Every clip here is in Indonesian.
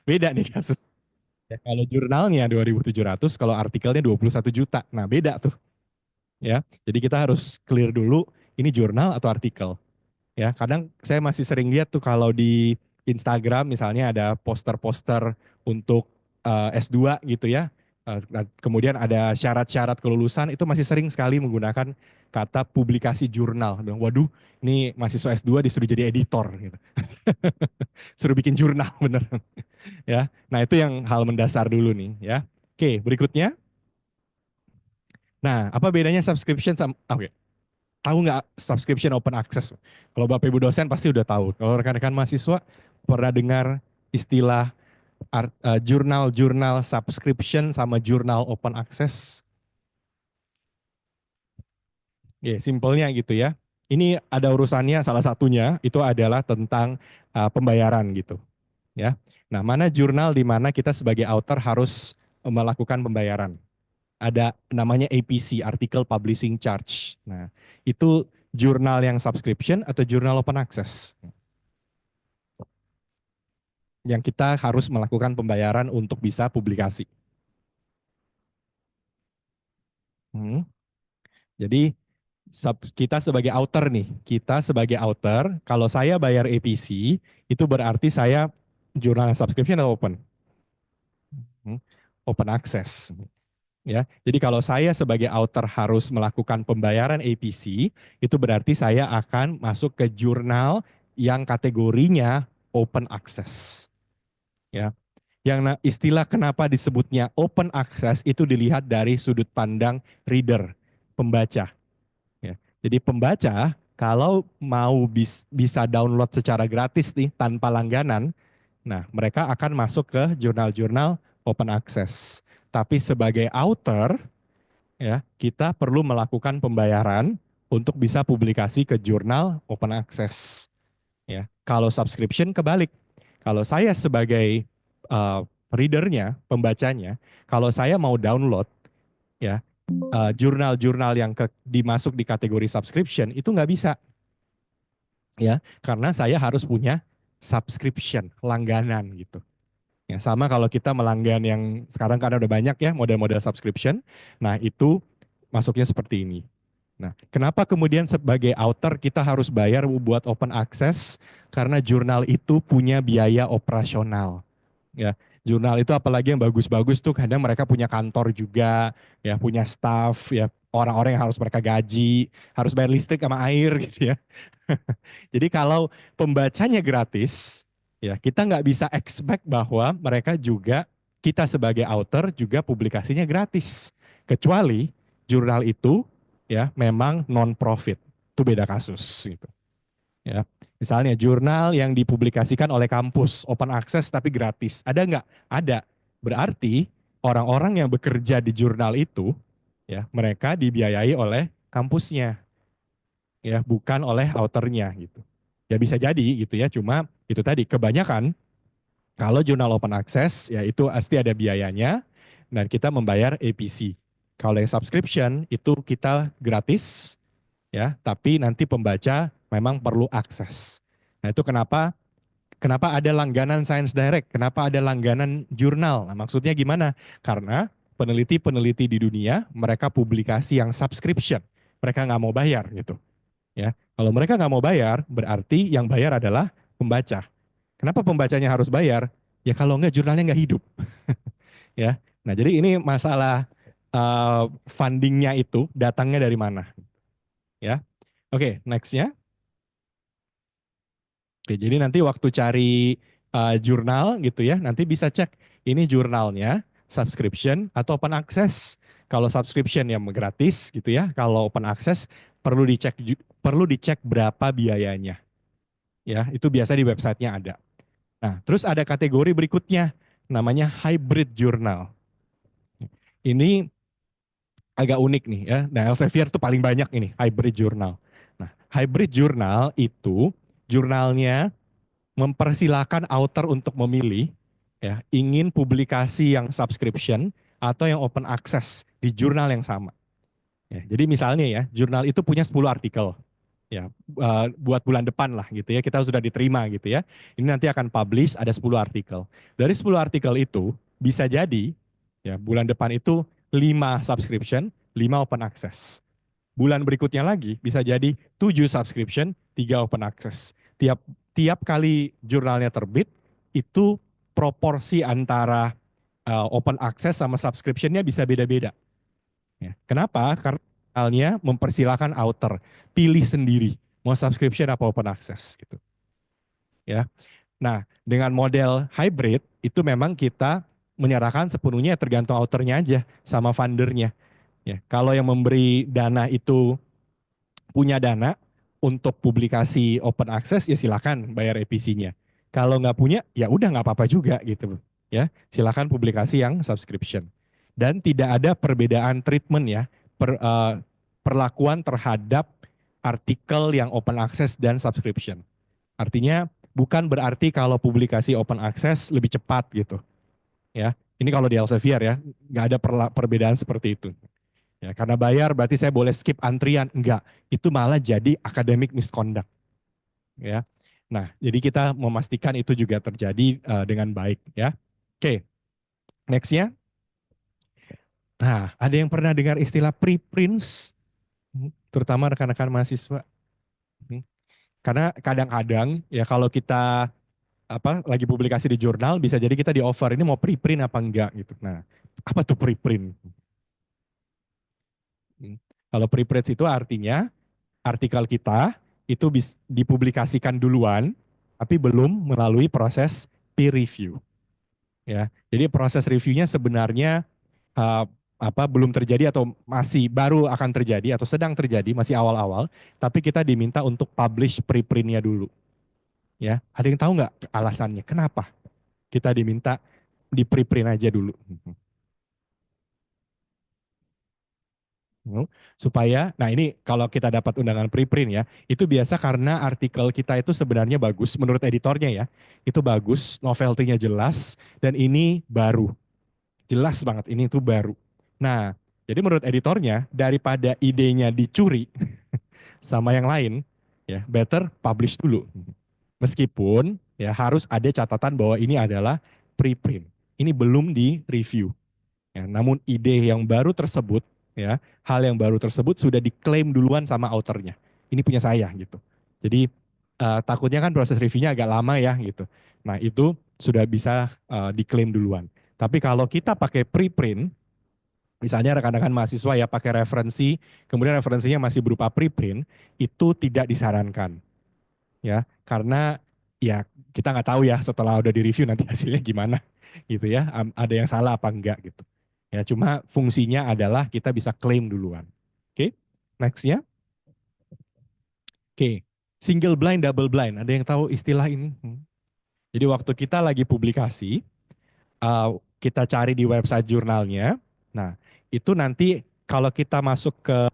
Beda nih kasus. Ya, kalau jurnalnya 2.700, kalau artikelnya 21 juta. Nah, beda tuh ya. Jadi kita harus clear dulu ini jurnal atau artikel. Ya, kadang saya masih sering lihat tuh kalau di Instagram misalnya ada poster-poster untuk S2 gitu ya. Nah, kemudian ada syarat-syarat kelulusan itu masih sering sekali menggunakan kata publikasi jurnal. Bilang, waduh, ini mahasiswa S2 disuruh jadi editor gitu. Suruh bikin jurnal bener ya. Nah, itu yang hal mendasar dulu nih ya. Oke, berikutnya. Nah, apa bedanya subscription sama oke. Tahu nggak subscription open access? Kalau Bapak Ibu dosen pasti udah tahu. Kalau rekan-rekan mahasiswa pernah dengar istilah jurnal-jurnal subscription sama jurnal open access? Ya, simpelnya gitu ya. Ini ada urusannya salah satunya itu adalah tentang pembayaran gitu ya. Nah, mana jurnal di mana kita sebagai author harus melakukan pembayaran? Ada namanya APC, Article Publishing Charge. Nah, itu jurnal yang subscription atau jurnal open access yang kita harus melakukan pembayaran untuk bisa publikasi. Hmm. Jadi kita sebagai author nih, kita sebagai author, kalau saya bayar APC, itu berarti saya jurnal subscription atau open? Hmm. Open access. Ya, jadi kalau saya sebagai author harus melakukan pembayaran APC, itu berarti saya akan masuk ke jurnal yang kategorinya open access. Ya, yang istilah kenapa disebutnya open access itu dilihat dari sudut pandang reader, pembaca. Ya. Jadi pembaca kalau mau bisa download secara gratis nih tanpa langganan, nah mereka akan masuk ke jurnal-jurnal open access. Tapi sebagai author, ya kita perlu melakukan pembayaran untuk bisa publikasi ke jurnal open access. Ya, kalau subscription kebalik. Kalau saya sebagai readernya, pembacanya, kalau saya mau download ya jurnal-jurnal yang dimasuk di kategori subscription itu nggak bisa ya karena saya harus punya subscription langganan gitu. Ya, sama kalau kita melanggan yang sekarang kan ada banyak ya model-model subscription. Nah, itu masuknya seperti ini. Nah, kenapa kemudian sebagai author kita harus bayar buat open access? Karena jurnal itu punya biaya operasional. Ya, jurnal itu apalagi yang bagus-bagus tuh kadang mereka punya kantor juga, ya punya staff, ya orang-orang yang harus mereka gaji, harus bayar listrik sama air gitu ya. Jadi kalau pembacanya gratis, ya kita nggak bisa expect bahwa mereka juga kita sebagai author juga publikasinya gratis. Kecuali jurnal itu ya memang non profit. Itu beda kasus gitu. Ya. Misalnya jurnal yang dipublikasikan oleh kampus open access tapi gratis. Ada nggak? Ada. Berarti orang-orang yang bekerja di jurnal itu ya mereka dibiayai oleh kampusnya ya bukan oleh authornya gitu. Ya bisa jadi gitu ya, cuma itu tadi kebanyakan kalau jurnal open access ya itu pasti ada biayanya dan kita membayar APC. Kalau yang subscription itu kita gratis ya, tapi nanti pembaca memang perlu akses. Nah, itu kenapa ada langganan Science Direct, kenapa ada langganan jurnal. Nah, maksudnya gimana? Karena peneliti-peneliti di dunia mereka publikasi yang subscription, mereka nggak mau bayar gitu. Ya, kalau mereka nggak mau bayar, berarti yang bayar adalah pembaca. Kenapa pembacanya harus bayar? Ya kalau nggak jurnalnya nggak hidup. Ya, nah jadi ini masalah fundingnya itu datangnya dari mana? Ya, oke, nextnya. Oke, jadi nanti waktu cari jurnal gitu ya, nanti bisa cek ini jurnalnya subscription atau open access. Kalau subscription ya gratis gitu ya, kalau open access perlu dicek berapa biayanya. Ya, itu biasa di websitenya ada. Nah, terus ada kategori berikutnya, namanya hybrid journal. Ini agak unik nih ya. Nah, Elsevier itu paling banyak ini, hybrid journal. Nah, hybrid journal itu jurnalnya mempersilahkan author untuk memilih ya, ingin publikasi yang subscription atau yang open access di jurnal yang sama. Ya, jadi misalnya ya, jurnal itu punya 10 artikel. ya buat bulan depan lah gitu ya, kita sudah diterima gitu ya. Ini nanti akan publish ada 10 artikel. Dari 10 artikel itu bisa jadi ya bulan depan itu 5 subscription, 5 open access. Bulan berikutnya lagi bisa jadi 7 subscription, 3 open access. Tiap tiap kali jurnalnya terbit itu proporsi antara open access sama subscriptionnya bisa beda-beda. Ya. Kenapa? Karena jurnalnya mempersilahkan author pilih sendiri mau subscription apa open access gitu. Ya. Nah, dengan model hybrid itu memang kita menyerahkan sepenuhnya tergantung authornya aja sama fundernya. Ya, kalau yang memberi dana itu punya dana untuk publikasi open access ya silakan bayar EPC-nya. Kalau nggak punya ya udah nggak apa-apa juga gitu ya. Silakan publikasi yang subscription. Dan tidak ada perbedaan treatment ya perlakuan terhadap artikel yang open access dan subscription. Artinya bukan berarti kalau publikasi open access lebih cepat gitu ya. Ini kalau di Elsevier ya nggak ada perbedaan seperti itu. Ya, karena bayar berarti saya boleh skip antrian. Enggak, itu malah jadi academic misconduct. Ya. Nah, jadi kita memastikan itu juga terjadi dengan baik. Ya. Oke, nextnya. Nah, ada yang pernah dengar istilah preprints? Terutama rekan-rekan mahasiswa. Karena kadang-kadang ya kalau kita lagi publikasi di jurnal bisa jadi kita di offer ini mau preprint apa enggak gitu. Nah, apa tuh preprint? Kalau preprint itu artinya artikel kita itu dipublikasikan duluan, tapi belum melalui proses peer review. Ya, jadi proses reviewnya sebenarnya uh, belum terjadi atau masih baru akan terjadi atau sedang terjadi, masih awal-awal. Tapi kita diminta untuk publish preprintnya dulu. Ya, ada yang tahu nggak alasannya? Kenapa kita diminta di preprint aja dulu? Supaya, nah ini kalau kita dapat undangan preprint ya, itu biasa karena artikel kita itu sebenarnya bagus, menurut editornya ya, itu bagus, novelty-nya jelas, dan ini baru, jelas banget ini itu baru. Nah, jadi menurut editornya, daripada idenya dicuri sama yang lain, ya better publish dulu. Meskipun ya harus ada catatan bahwa ini adalah preprint, ini belum di review. Ya, namun ide yang baru tersebut, ya, hal yang baru tersebut sudah diklaim duluan sama autornya. Ini punya saya gitu. Jadi takutnya kan proses reviewnya agak lama ya gitu. Nah itu sudah bisa diklaim duluan. Tapi kalau kita pakai preprint, misalnya rekan-rekan mahasiswa ya pakai referensi, kemudian referensinya masih berupa preprint, itu tidak disarankan ya karena ya kita nggak tahu ya setelah udah di review nanti hasilnya gimana gitu ya ada yang salah apa enggak gitu ya cuma fungsinya adalah kita bisa klaim duluan. Oke, nextnya. Oke, single blind double blind, ada yang tahu istilah ini? Jadi waktu kita lagi publikasi kita cari di website jurnalnya, nah itu nanti kalau kita masuk ke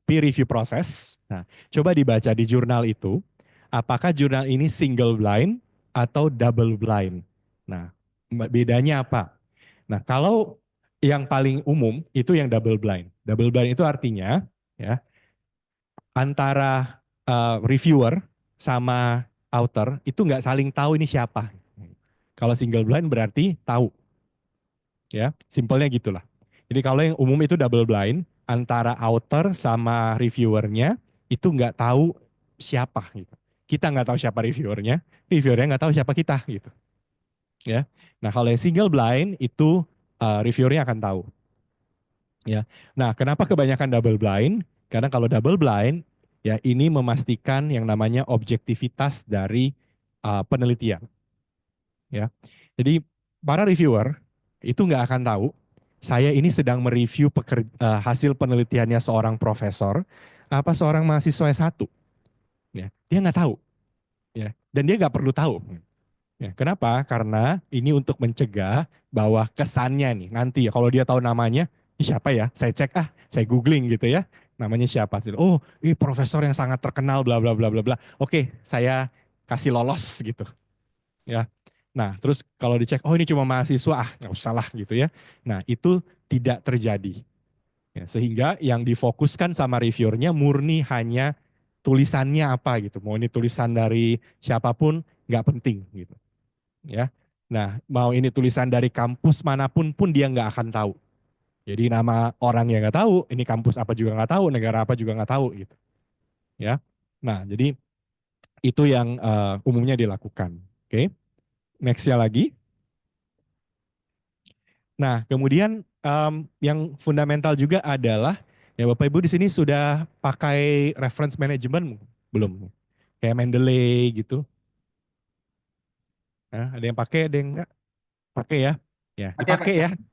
peer review proses. Nah, coba dibaca di jurnal itu, apakah jurnal ini single blind atau double blind. Nah, bedanya apa? Nah, kalau yang paling umum itu yang double blind. Double blind itu artinya ya antara reviewer sama author itu nggak saling tahu ini siapa. Kalau single blind berarti tahu, ya simpelnya gitulah. Jadi kalau yang umum itu double blind antara author sama reviewernya itu nggak tahu siapa gitu. Kita nggak tahu siapa reviewernya, reviewernya nggak tahu siapa kita gitu. Ya. Nah kalau yang single blind itu reviewernya akan tahu. Ya. Nah kenapa kebanyakan double blind? Karena kalau double blind ya ini memastikan yang namanya objektivitas dari penelitian. Ya. Jadi para reviewer itu nggak akan tahu saya ini sedang mereview hasil penelitiannya seorang profesor apa seorang mahasiswa S1. Ya, dia nggak tahu. Ya, dan dia nggak perlu tahu. Ya, kenapa? Karena ini untuk mencegah bahwa kesannya nih nanti ya kalau dia tahu namanya, siapa ya? Saya cek saya googling gitu ya. Namanya siapa? Oh, ini profesor yang sangat terkenal bla bla bla bla bla. Oke, saya kasih lolos gitu. Ya. Nah, terus kalau dicek, oh ini cuma mahasiswa, nggak usah lah gitu ya. Nah, itu tidak terjadi. Ya, sehingga yang difokuskan sama reviewernya murni hanya tulisannya apa gitu. Mau ini tulisan dari siapapun nggak penting gitu. Ya. Nah, mau ini tulisan dari kampus manapun pun dia nggak akan tahu. Jadi nama orang yang nggak tahu, ini kampus apa juga nggak tahu, negara apa juga nggak tahu gitu. Ya. Nah, jadi itu yang umumnya dilakukan. Oke. Nextnya lagi. Nah, kemudian yang fundamental juga adalah ya Bapak Ibu di sini sudah pakai reference management belum? Kayak Mendeley gitu. Nah, ada yang pakai, ada yang enggak pakai ya. Ya, Pakai dipakai ya. pakai.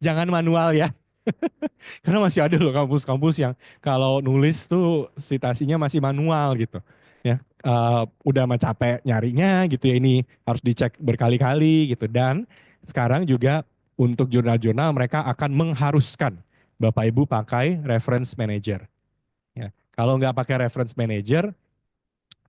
Jangan manual ya. Karena masih ada loh kampus-kampus yang kalau nulis tuh citasinya masih manual gitu. Ya, udah mah capek nyarinya gitu ya, ini harus dicek berkali-kali gitu. Dan sekarang juga untuk jurnal-jurnal mereka akan mengharuskan Bapak Ibu pakai reference manager. Ya, kalau nggak pakai reference manager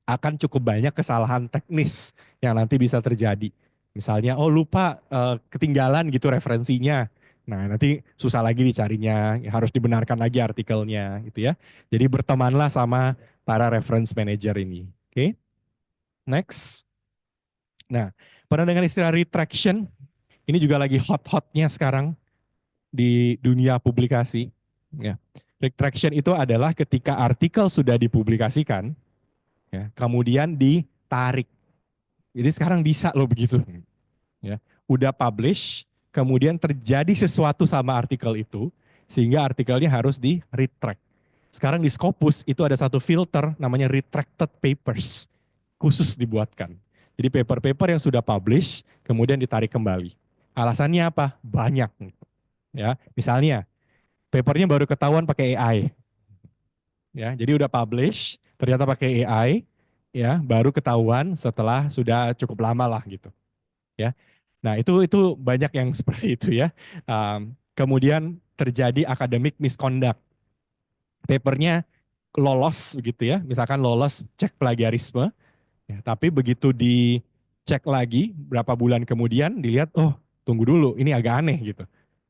akan cukup banyak kesalahan teknis yang nanti bisa terjadi. Misalnya, oh lupa ketinggalan gitu referensinya. Nah, nanti susah lagi dicarinya, harus dibenarkan lagi artikelnya gitu ya. Jadi bertemanlah sama para reference manager ini. Oke, next. Nah, pernah dengar istilah retraction? Ini juga lagi hot-hotnya sekarang di dunia publikasi. Ya. Retraction itu adalah ketika artikel sudah dipublikasikan, ya, kemudian ditarik. Jadi sekarang bisa loh begitu. Ya, udah publish, kemudian terjadi sesuatu sama artikel itu, sehingga artikelnya harus di retract. Sekarang di Scopus itu ada satu filter namanya retracted papers, khusus dibuatkan. Jadi paper-paper yang sudah publish kemudian ditarik kembali. Alasannya apa? Banyak. Ya, misalnya papernya baru ketahuan pakai AI. Ya, jadi udah publish, ternyata pakai AI, ya, baru ketahuan setelah sudah cukup lama lah gitu. Ya, nah itu banyak yang seperti itu ya. Kemudian terjadi academic misconduct. Papernya lolos begitu ya, misalkan lolos cek plagiarisme, ya, tapi begitu dicek lagi berapa bulan kemudian dilihat, oh tunggu dulu, ini agak aneh gitu.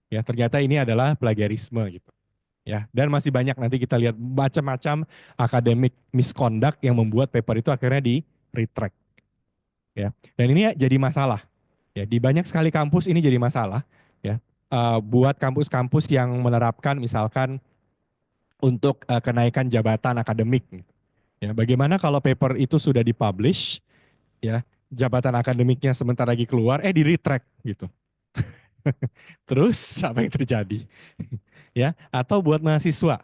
Ya ternyata ini adalah plagiarisme gitu. Ya, dan masih banyak nanti kita lihat macam-macam academic misconduct yang membuat paper itu akhirnya di retract. Ya, dan ini jadi masalah. Ya, di banyak sekali kampus ini jadi masalah. Ya, buat kampus-kampus yang menerapkan misalkan untuk kenaikan jabatan akademik. Ya, bagaimana kalau paper itu sudah dipublish, ya, jabatan akademiknya sebentar lagi keluar, di retract gitu. Terus apa yang terjadi? Ya, atau buat mahasiswa.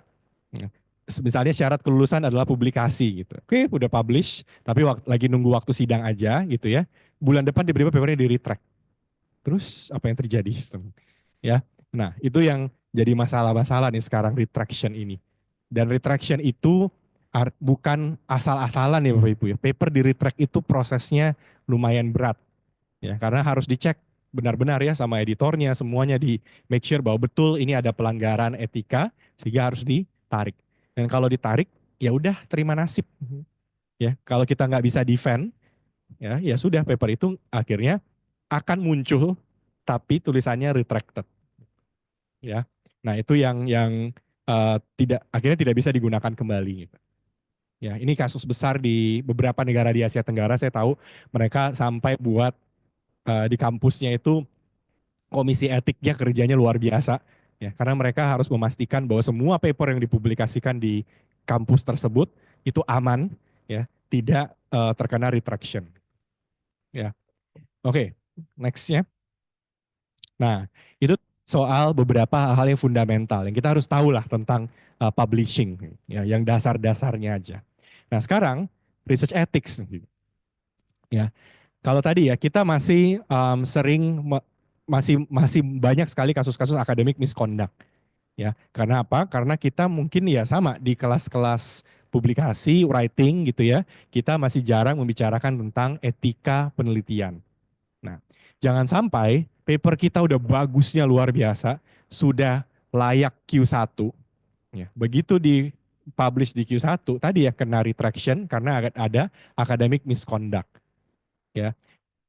Misalnya syarat kelulusan adalah publikasi gitu. Oke, udah publish, tapi lagi nunggu waktu sidang aja gitu ya. Bulan depan tiba-tiba papernya di retract. Terus apa yang terjadi? Ya, nah itu yang jadi masalah-masalah nih sekarang retraction ini. Dan retraction itu bukan asal-asalan ya Bapak Ibu ya. Paper di retract itu prosesnya lumayan berat ya, karena harus dicek benar-benar ya sama editornya, semuanya di make sure bahwa betul ini ada pelanggaran etika sehingga harus ditarik. Dan kalau ditarik ya udah terima nasib ya. Kalau kita nggak bisa defend ya, ya sudah paper itu akhirnya akan muncul tapi tulisannya retracted ya. Nah, itu yang tidak akhirnya tidak bisa digunakan kembali gitu. Ya, ini kasus besar di beberapa negara di Asia Tenggara, saya tahu mereka sampai buat di kampusnya itu komisi etiknya kerjanya luar biasa ya, karena mereka harus memastikan bahwa semua paper yang dipublikasikan di kampus tersebut itu aman ya, tidak terkena retraction ya. Oke, nextnya. Nah, itu soal beberapa hal-hal yang fundamental yang kita harus tahu lah tentang publishing ya, yang dasar-dasarnya aja. Nah, sekarang research ethics ya. Kalau tadi ya kita masih sering masih masih banyak sekali kasus-kasus akademik misconduct ya. Karena apa? Karena kita mungkin ya sama di kelas-kelas publikasi writing gitu ya. Kita masih jarang membicarakan tentang etika penelitian. Nah, jangan sampai paper kita udah bagusnya luar biasa, sudah layak Q1, ya. Begitu di publish di Q1, tadi ya kena retraction karena ada academic misconduct, ya.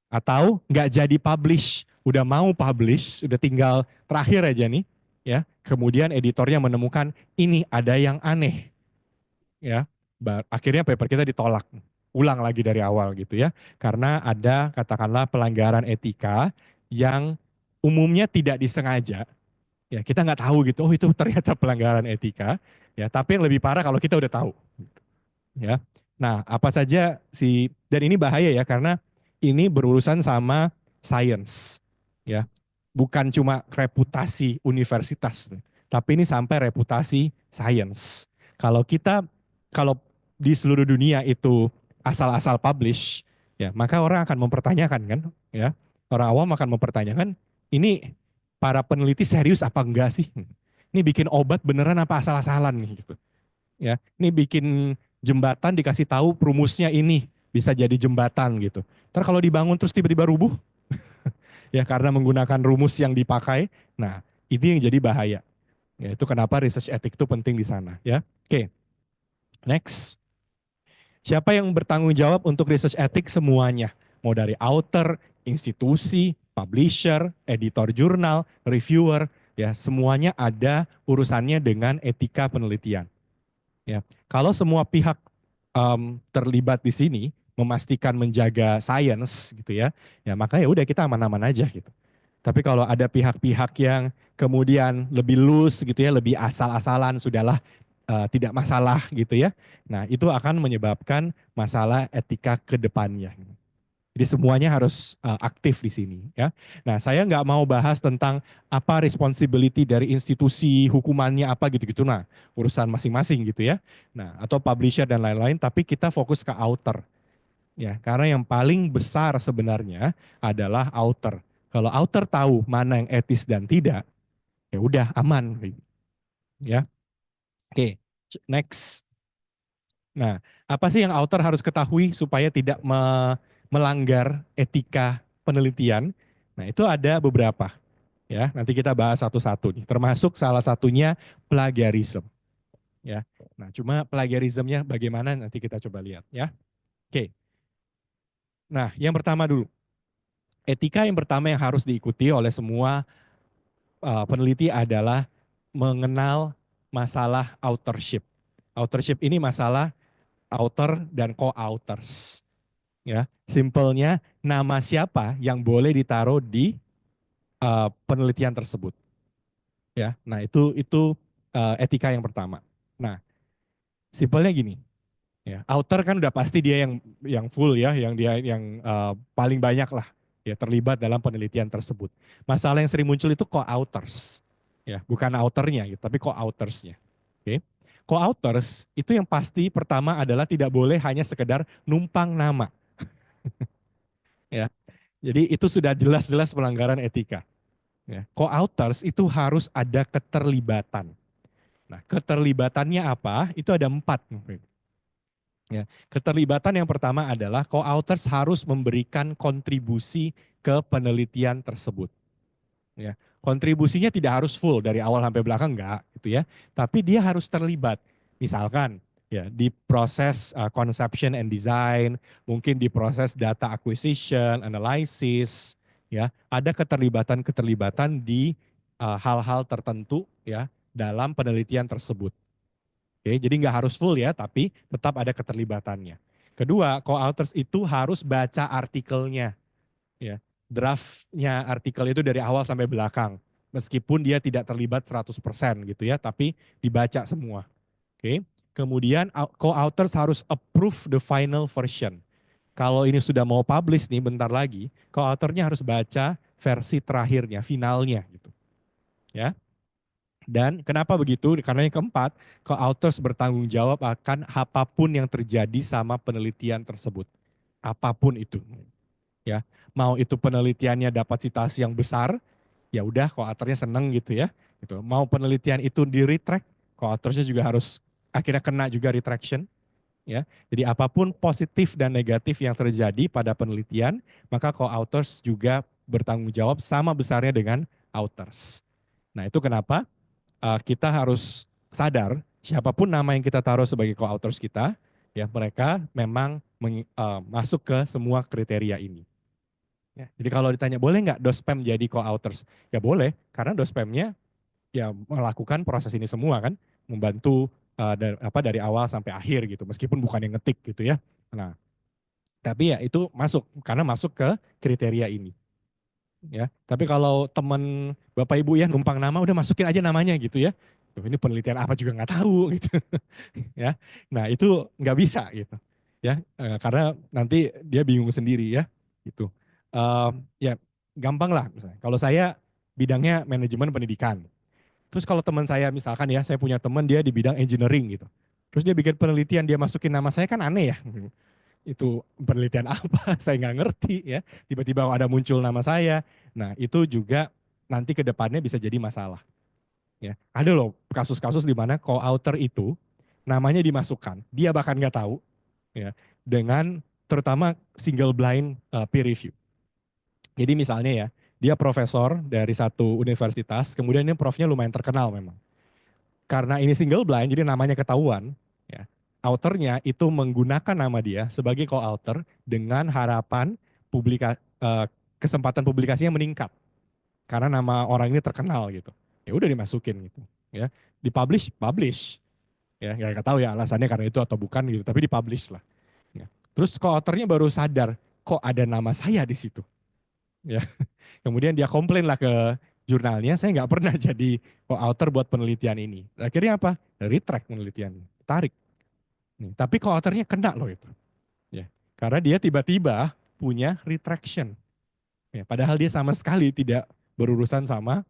Atau nggak jadi publish, udah mau publish, udah tinggal terakhir aja nih, ya. Kemudian editornya menemukan ini ada yang aneh, ya. Akhirnya paper kita ditolak, ulang lagi dari awal gitu ya, karena ada katakanlah pelanggaran etika yang umumnya tidak disengaja, ya kita nggak tahu gitu, oh itu ternyata pelanggaran etika, ya. Tapi yang lebih parah kalau kita udah tahu, ya. Nah, apa saja dan ini bahaya ya karena ini berurusan sama science, ya. Bukan cuma reputasi universitas, tapi ini sampai reputasi science. Kalau kita kalau di seluruh dunia itu asal-asal publish, ya, maka orang akan mempertanyakan kan, ya. Orang awam akan mempertanyakan, ini para peneliti serius apa enggak sih? Ini bikin obat beneran apa asal-asalan nih gitu. Ya, ini bikin jembatan dikasih tahu rumusnya ini bisa jadi jembatan gitu. Ntar kalau dibangun terus tiba-tiba rubuh ya karena menggunakan rumus yang dipakai. Nah, ini yang jadi bahaya. Ya, itu kenapa research ethic itu penting di sana ya. Oke, next. Siapa yang bertanggung jawab untuk research ethic semuanya? Mau dari author, institusi, publisher, editor jurnal, reviewer, ya semuanya ada urusannya dengan etika penelitian. Ya, kalau semua pihak terlibat di sini memastikan menjaga sains gitu ya, ya maka ya udah kita aman-aman aja gitu. Tapi kalau ada pihak-pihak yang kemudian lebih loose gitu ya, lebih asal-asalan, sudahlah tidak masalah gitu ya. Nah itu akan menyebabkan masalah etika ke depannya. Jadi semuanya harus aktif di sini ya. Nah, saya nggak mau bahas tentang apa responsibility dari institusi hukumannya apa gitu-gitu. Nah, urusan masing-masing gitu ya. Nah, atau publisher dan lain-lain, tapi kita fokus ke author. Ya, karena yang paling besar sebenarnya adalah author. Kalau author tahu mana yang etis dan tidak, ya udah aman ya. Oke, next. Nah, apa sih yang author harus ketahui supaya tidak melanggar etika penelitian? Nah, itu ada beberapa ya. Nanti kita bahas satu-satu nih. Termasuk salah satunya plagiarism ya. Nah, cuma plagiarismnya bagaimana nanti kita coba lihat ya. Oke. Nah, yang pertama dulu. Etika yang pertama yang harus diikuti oleh semua peneliti adalah mengenal masalah authorship. Authorship ini masalah author dan co-authors. Ya, simpelnya nama siapa yang boleh ditaruh di penelitian tersebut. Ya, nah itu etika yang pertama. Nah, simpelnya gini. Ya, author kan udah pasti dia yang full ya, yang dia yang paling banyak lah ya terlibat dalam penelitian tersebut. Masalah yang sering muncul itu co-authors. Ya, bukan authornya gitu, tapi co-authorsnya. Oke. Co-authors itu yang pasti pertama adalah tidak boleh hanya sekedar numpang nama. Ya, jadi itu sudah jelas-jelas pelanggaran etika. Ya, co-authors itu harus ada keterlibatan. Nah, keterlibatannya apa? Itu ada 4. Ya, keterlibatan yang pertama adalah co-authors harus memberikan kontribusi ke penelitian tersebut. Ya, kontribusinya tidak harus full dari awal sampai belakang enggak gitu ya, tapi dia harus terlibat. Misalkan ya di proses conception and design, mungkin di proses data acquisition, analysis, ya ada keterlibatan-keterlibatan di hal-hal tertentu ya dalam penelitian tersebut. Oke, jadi nggak harus full ya, tapi tetap ada keterlibatannya. Kedua, co-authors itu harus baca artikelnya. Ya, draftnya artikel itu dari awal sampai belakang. Meskipun dia tidak terlibat 100% gitu ya, tapi dibaca semua. Oke. Kemudian co-authors harus approve the final version. Kalau ini sudah mau publish nih bentar lagi, co-authornya harus baca versi terakhirnya, finalnya gitu. Ya. Dan kenapa begitu? Karena yang keempat, co-authors bertanggung jawab akan apapun yang terjadi sama penelitian tersebut. Apapun itu. Ya, mau itu penelitiannya dapat citasi yang besar, ya udah co-authornya seneng gitu ya. Gitu. Mau penelitian itu di retract, co-authornya juga harus akhirnya kena juga retraction. Ya, jadi apapun positif dan negatif yang terjadi pada penelitian, maka co-authors juga bertanggung jawab sama besarnya dengan authors. Nah itu kenapa kita harus sadar siapapun nama yang kita taruh sebagai co-authors kita, ya mereka memang masuk ke semua kriteria ini. Ya, jadi kalau ditanya boleh nggak dospem jadi co-authors? Ya boleh, karena dospemnya ya melakukan proses ini semua kan, membantu dari awal sampai akhir gitu, meskipun bukan yang ngetik gitu ya. Nah, tapi ya itu masuk karena masuk ke kriteria ini ya. Tapi kalau teman Bapak Ibu ya numpang nama udah masukin aja namanya gitu ya. Tuh, ini penelitian apa juga nggak tahu gitu ya. Nah, itu nggak bisa gitu. Ya, karena nanti dia bingung sendiri ya gitu. Ya gampang lah misalnya. Kalau saya bidangnya manajemen pendidikan. Terus kalau teman saya misalkan ya, saya punya teman dia di bidang engineering gitu. Terus dia bikin penelitian, dia masukin nama saya kan aneh ya. Itu penelitian apa? Saya nggak ngerti ya. Tiba-tiba ada muncul nama saya. Nah itu juga nanti ke depannya bisa jadi masalah. Ya, ada loh kasus-kasus di mana co-author itu namanya dimasukkan, dia bahkan nggak tahu, ya, dengan terutama single blind peer review. Jadi misalnya ya, dia profesor dari satu universitas, kemudian ini profnya lumayan terkenal memang. Karena ini single blind, jadi namanya ketahuan, ya, authornya itu menggunakan nama dia sebagai co-author dengan harapan kesempatan publikasinya meningkat karena nama orang ini terkenal gitu. Ya udah dimasukin gitu, ya. Dipublish, publish. Ya, nggak tahu ya alasannya karena itu atau bukan gitu, tapi dipublish lah. Ya. Terus co-authornya baru sadar, kok ada nama saya di situ. Ya. Kemudian dia komplain lah ke jurnalnya, saya nggak pernah jadi co-author buat penelitian ini. Akhirnya apa? Retract penelitiannya, tarik. Nih, tapi co-authornya kena loh itu. Ya. Karena dia tiba-tiba punya retraction. Ya, padahal dia sama sekali tidak berurusan sama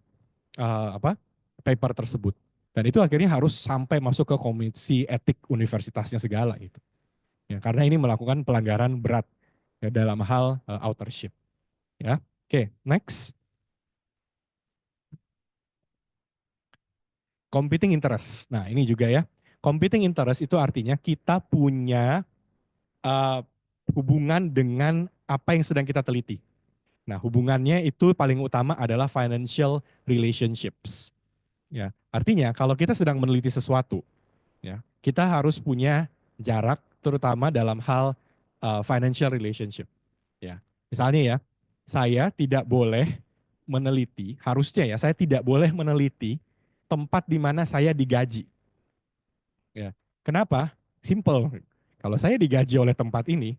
paper tersebut. Dan itu akhirnya harus sampai masuk ke komisi etik universitasnya segala gitu. Ya, karena ini melakukan pelanggaran berat ya, dalam hal authorship. Ya, oke, next. Competing interest. Nah, ini juga ya. Competing interest itu artinya kita punya uh, hubungan dengan apa yang sedang kita teliti. Nah, hubungannya itu paling utama adalah financial relationships. Ya, artinya kalau kita sedang meneliti sesuatu, ya, kita harus punya jarak, terutama dalam hal financial relationship. Ya, misalnya ya, saya tidak boleh meneliti, harusnya ya, saya tidak boleh meneliti tempat di mana saya digaji. Ya. Kenapa? Simple. Kalau saya digaji oleh tempat ini,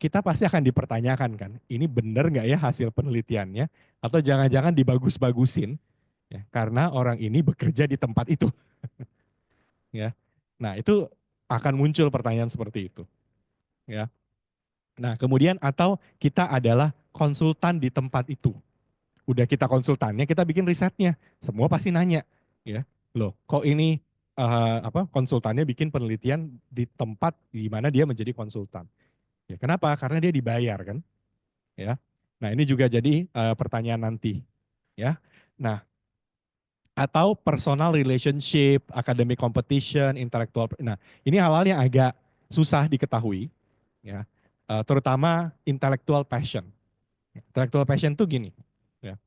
kita pasti akan dipertanyakan kan, ini benar nggak ya hasil penelitiannya, atau jangan-jangan dibagus-bagusin, ya, karena orang ini bekerja di tempat itu, ya. Nah itu akan muncul pertanyaan seperti itu, ya. Nah kemudian atau kita adalah konsultan di tempat itu, udah kita konsultannya, kita bikin risetnya, semua pasti nanya, ya, loh kok ini konsultannya bikin penelitian di tempat di mana dia menjadi konsultan, ya kenapa? Karena dia dibayar kan, ya. Nah ini juga jadi pertanyaan nanti, ya. Nah atau personal relationship, academic competition, intellectual. Nah ini hal-hal yang agak susah diketahui, ya. Terutama intellectual passion. Intellectual passion tuh gini, ya.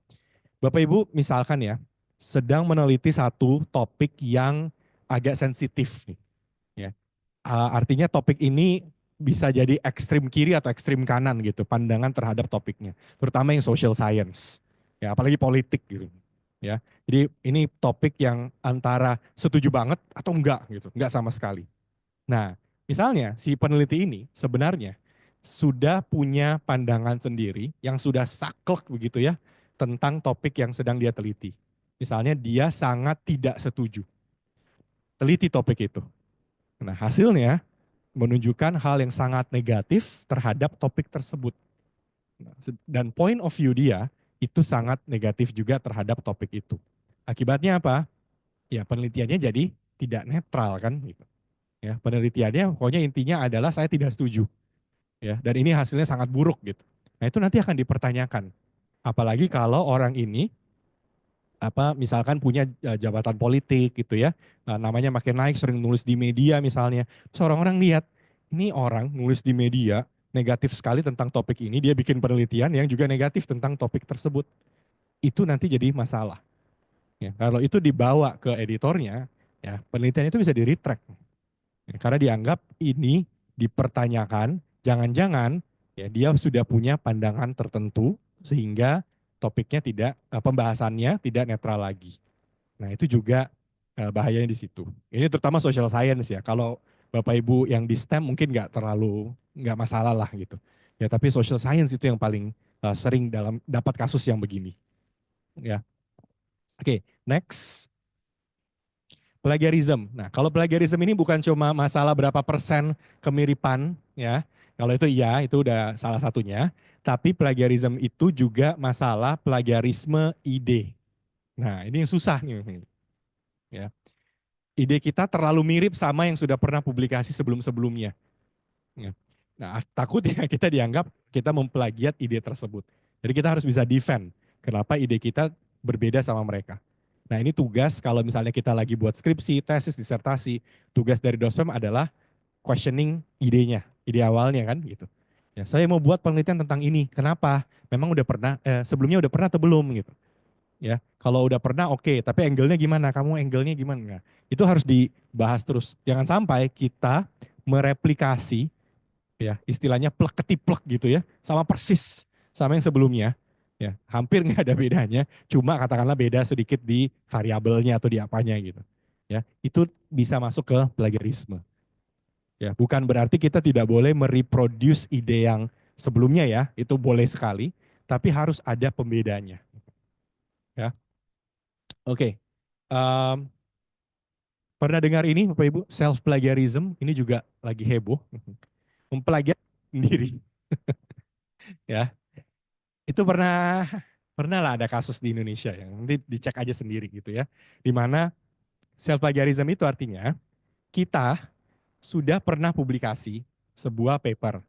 Bapak Ibu misalkan ya, sedang meneliti satu topik yang agak sensitif nih, ya. Artinya topik ini bisa jadi ekstrim kiri atau ekstrim kanan gitu, pandangan terhadap topiknya. Terutama yang social science, ya apalagi politik gitu. Ya, jadi ini topik yang antara setuju banget atau enggak gitu, enggak sama sekali. Nah, misalnya si peneliti ini sebenarnya sudah punya pandangan sendiri yang sudah saklek begitu ya tentang topik yang sedang dia teliti. Misalnya dia sangat tidak setuju teliti topik itu. Nah, hasilnya menunjukkan hal yang sangat negatif terhadap topik tersebut. Nah, dan point of view dia itu sangat negatif juga terhadap topik itu. Akibatnya apa? Ya penelitiannya jadi tidak netral kan gitu. Ya, penelitiannya pokoknya intinya adalah saya tidak setuju. Ya, dan ini hasilnya sangat buruk gitu. Nah, itu nanti akan dipertanyakan. Apalagi kalau orang ini misalkan punya jabatan politik gitu ya. Namanya makin naik, sering nulis di media misalnya. Terus orang-orang lihat, ini orang nulis di media negatif sekali tentang topik ini, dia bikin penelitian yang juga negatif tentang topik tersebut. Itu nanti jadi masalah. Ya, kalau itu dibawa ke editornya, ya penelitian itu bisa di-retract. Ya, karena dianggap ini dipertanyakan, jangan-jangan ya dia sudah punya pandangan tertentu sehingga topiknya tidak, pembahasannya tidak netral lagi. Nah, itu juga bahayanya di situ. Ini terutama social science ya. Kalau Bapak Ibu yang di STEM mungkin nggak masalah lah gitu. Ya, tapi social science itu yang paling sering dalam dapat kasus yang begini. Ya, oke, next. Plagiarism. Nah, kalau plagiarism ini bukan cuma masalah berapa persen kemiripan, ya. Kalau itu iya, itu udah salah satunya. Tapi plagiarism itu juga masalah plagiarisme ide. Nah, ini yang susah nih. Ya. Ide kita terlalu mirip sama yang sudah pernah publikasi sebelum-sebelumnya. Ya. Nah, takutnya kita dianggap kita memplagiat ide tersebut. Jadi kita harus bisa defend kenapa ide kita berbeda sama mereka. Nah, ini tugas kalau misalnya kita lagi buat skripsi, tesis, disertasi, tugas dari dosen adalah questioning idenya, ide awalnya kan gitu. Ya, saya mau buat penelitian tentang ini. Kenapa? Memang udah pernah sebelumnya udah pernah atau belum gitu. Ya, kalau udah pernah oke, tapi angle-nya gimana? Kamu angle-nya gimana? Nah, itu harus dibahas terus. Jangan sampai kita mereplikasi ya istilahnya plek ketiplek gitu ya sama persis sama yang sebelumnya ya hampir nggak ada bedanya cuma katakanlah beda sedikit di variabelnya atau di apanya gitu ya itu bisa masuk ke plagiarisme ya bukan berarti kita tidak boleh mereproduce ide yang sebelumnya ya itu boleh sekali tapi harus ada pembedanya ya oke. Em, Pernah dengar ini Bapak Ibu self plagiarism ini juga lagi heboh memplagiat sendiri ya. Itu pernah pernah lah ada kasus di Indonesia yang nanti dicek aja sendiri gitu ya. Di mana self plagiarism itu artinya kita sudah pernah publikasi sebuah paper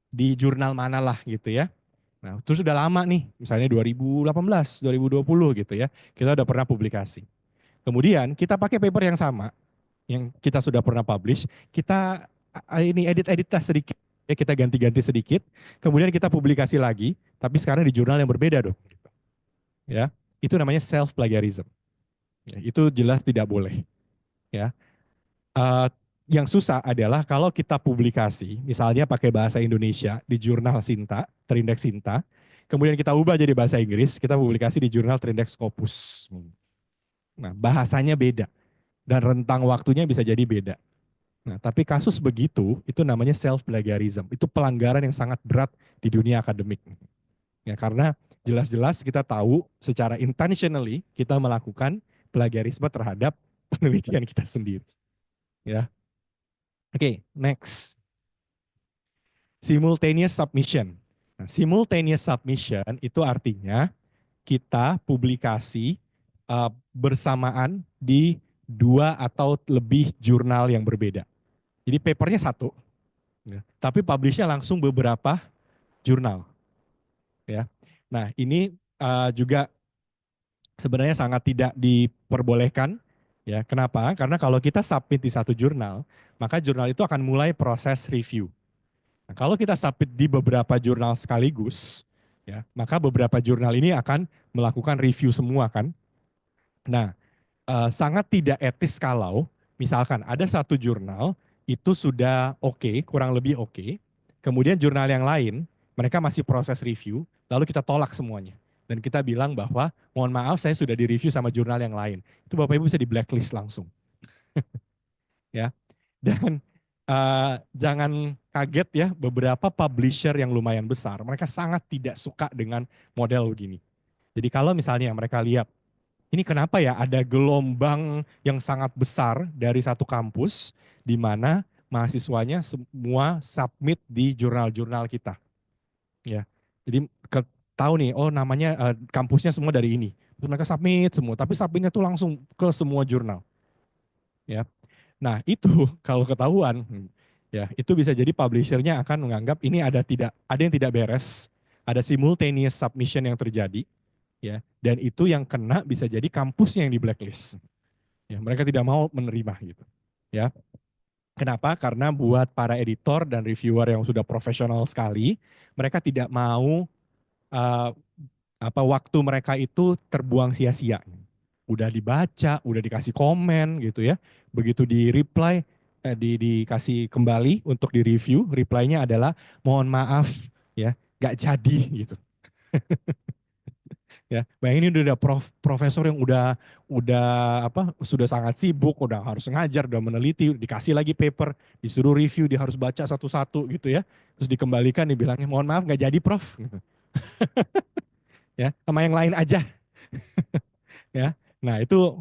di jurnal mana lah gitu ya. Nah, terus sudah lama nih, misalnya 2018, 2020 gitu ya. Kita udah pernah publikasi. Kemudian kita pakai paper yang sama yang kita sudah pernah publish, kita ini edit-edit sedikit ya kita ganti-ganti sedikit, kemudian kita publikasi lagi, tapi sekarang di jurnal yang berbeda dong. Ya itu namanya self plagiarism ya, itu jelas tidak boleh ya. uh, yang susah adalah kalau kita publikasi misalnya pakai bahasa Indonesia di jurnal Sinta terindeks Sinta kemudian kita ubah jadi bahasa Inggris kita publikasi di jurnal terindeks Scopus. Nah bahasanya beda dan rentang waktunya bisa jadi beda. Nah tapi kasus begitu itu namanya self plagiarism, itu pelanggaran yang sangat berat di dunia akademik. Ya, karena jelas-jelas kita tahu secara intentionally kita melakukan plagiarisme terhadap penelitian kita sendiri. Ya, oke, next. Simultaneous submission. Nah, simultaneous submission itu artinya kita publikasi bersamaan di dua atau lebih jurnal yang berbeda. Jadi papernya satu, ya, tapi publishnya langsung beberapa jurnal. Ya, nah ini juga sebenarnya sangat tidak diperbolehkan. Ya, kenapa? Karena kalau kita submit di satu jurnal, maka jurnal itu akan mulai proses review. Nah, kalau kita submit di beberapa jurnal sekaligus, ya, maka beberapa jurnal ini akan melakukan review semua kan. Nah, sangat tidak etis kalau misalkan ada satu jurnal itu sudah oke, kurang lebih oke, kemudian jurnal yang lain mereka masih proses review, lalu kita tolak semuanya. Dan kita bilang bahwa mohon maaf saya sudah direview sama jurnal yang lain. Itu Bapak Ibu bisa di blacklist langsung. Ya. Dan jangan kaget ya beberapa publisher yang lumayan besar, mereka sangat tidak suka dengan model begini. Jadi kalau misalnya mereka lihat ini kenapa ya ada gelombang yang sangat besar dari satu kampus di mana mahasiswanya semua submit di jurnal-jurnal kita. Ya. Jadi tahu nih, oh namanya kampusnya semua dari ini. Terus mereka submit semua, tapi submitnya tuh langsung ke semua jurnal. Ya. Nah itu kalau ketahuan, ya itu bisa jadi publishernya akan menganggap ini ada yang tidak beres, ada simultaneous submission yang terjadi, ya, dan itu yang kena bisa jadi kampusnya yang di blacklist. Ya, mereka tidak mau menerima gitu. Ya. Kenapa? Karena buat para editor dan reviewer yang sudah profesional sekali, mereka tidak mau uh, waktu mereka itu terbuang sia-sia. Udah dibaca, udah dikasih komen gitu ya. Begitu di reply, dikasih kembali untuk di review, reply-nya adalah mohon maaf ya, gak jadi gitu. Ya, bayangin ini udah profesor yang udah apa sudah sangat sibuk, udah harus ngajar, udah meneliti, dikasih lagi paper, disuruh review, dia harus baca satu-satu gitu ya. Terus dikembalikan dibilangnya mohon maaf nggak jadi prof. Ya, sama yang lain aja ya. Nah, itu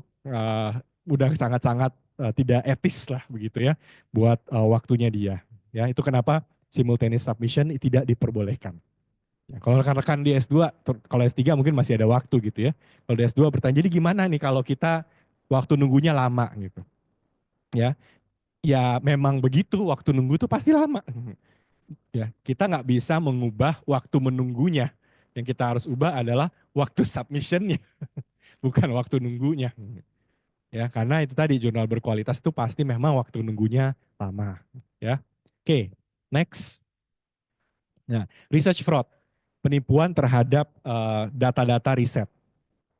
udah sangat-sangat tidak etis lah begitu ya buat waktunya dia. Ya, itu kenapa simultaneous submission tidak diperbolehkan. Ya, kalau rekan-rekan di S2, kalau S3 mungkin masih ada waktu gitu ya. Kalau di S2 bertanya, jadi gimana nih kalau kita waktu nunggunya lama gitu. Ya, ya memang begitu, waktu nunggu tuh pasti lama. Ya, kita nggak bisa mengubah waktu menunggunya. Yang kita harus ubah adalah waktu submissionnya, bukan waktu nunggunya. Ya, karena itu tadi jurnal berkualitas itu pasti memang waktu nunggunya lama. Ya, oke, next. Nah, research fraud, penipuan terhadap data-data riset.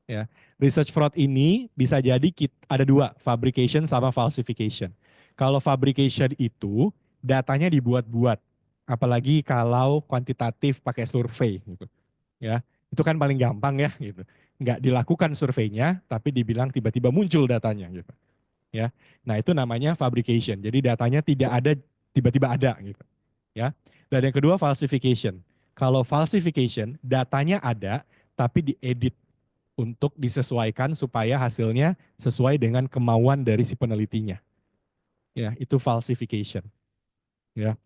Ya, research fraud ini bisa jadi ada dua, fabrication sama falsification. Kalau fabrication itu datanya dibuat-buat, apalagi kalau kuantitatif pakai survei gitu. Ya, itu kan paling gampang ya gitu. Nggak dilakukan surveinya, tapi dibilang tiba-tiba muncul datanya gitu. Ya, nah itu namanya fabrication. Jadi datanya tidak ada, tiba-tiba ada gitu. Ya, dan yang kedua falsification. Kalau falsification, datanya ada, tapi diedit untuk disesuaikan supaya hasilnya sesuai dengan kemauan dari si penelitinya. Ya, itu falsification. Ya.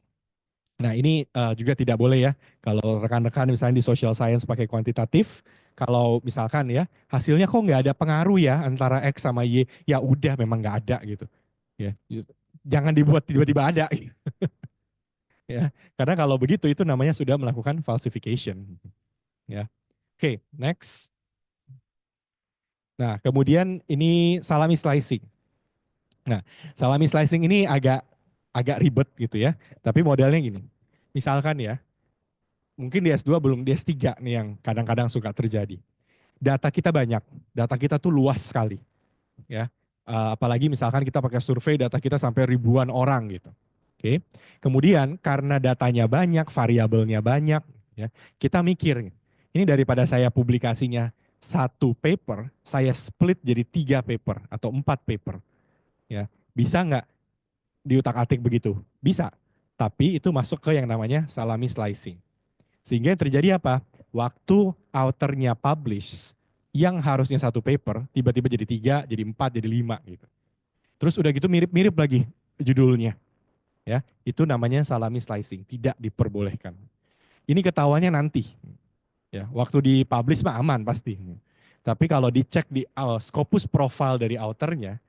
Nah, ini juga tidak boleh ya. Kalau rekan-rekan misalnya di social science pakai kuantitatif, kalau misalkan ya hasilnya kok nggak ada pengaruh ya antara X sama Y, ya udah memang nggak ada gitu. Ya, jangan dibuat tiba-tiba ada. Ya, karena kalau begitu itu namanya sudah melakukan falsification. Ya, oke, next. Nah, kemudian ini salami slicing. Nah, salami slicing ini agak agak ribet gitu ya. Tapi modelnya gini. Misalkan ya, mungkin di S2 belum, di S3 nih yang kadang-kadang suka terjadi. Data kita banyak, data kita tuh luas sekali ya. Apalagi misalkan kita pakai survei, data kita sampai ribuan orang gitu. Oke. Kemudian karena datanya banyak, variabelnya banyak ya, kita mikir ini daripada saya publikasinya satu paper, saya split jadi 3 paper atau 4 paper ya. Bisa nggak diutak-atik begitu? Bisa. Tapi itu masuk ke yang namanya salami slicing. Sehingga yang terjadi apa? Waktu authornya publish, yang harusnya satu paper, tiba-tiba jadi 3, jadi 4, jadi 5 gitu. Terus udah gitu mirip-mirip lagi judulnya. Ya, itu namanya salami slicing, tidak diperbolehkan. Ini ketahuannya nanti. Ya, waktu dipublish mah aman pasti. Tapi kalau dicek di Scopus profile dari authornya,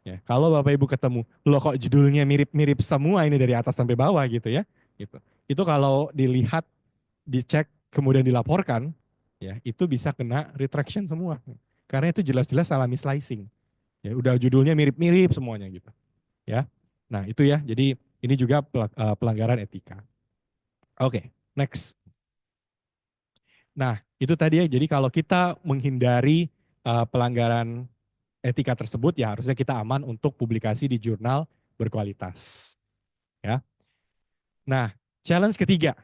ya, kalau Bapak Ibu ketemu, loh kok judulnya mirip-mirip semua ini dari atas sampai bawah gitu ya. Gitu. Itu kalau dilihat, dicek, kemudian dilaporkan, ya itu bisa kena retraction semua. Karena itu jelas-jelas salami slicing. Ya, udah judulnya mirip-mirip semuanya gitu. Ya. Nah, itu ya. Jadi ini juga pelanggaran etika. Oke, next. Nah, itu tadi ya. Jadi kalau kita menghindari pelanggaran etika tersebut, ya harusnya kita aman untuk publikasi di jurnal berkualitas. Ya. Nah, challenge ketiga.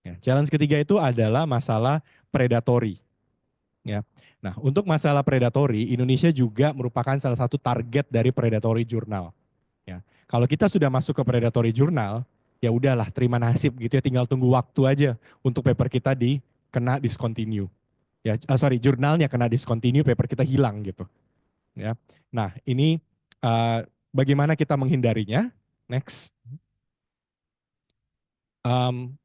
Ya, challenge ketiga itu adalah masalah predatory. Ya. Nah, untuk masalah predatory, Indonesia juga merupakan salah satu target dari predatory jurnal. Ya. Kalau kita sudah masuk ke predatory jurnal, ya udahlah terima nasib gitu ya, tinggal tunggu waktu aja untuk paper kita kena discontinue. Ya, jurnalnya kena discontinue, paper kita hilang gitu. Ya. Nah, ini bagaimana kita menghindarinya? Next.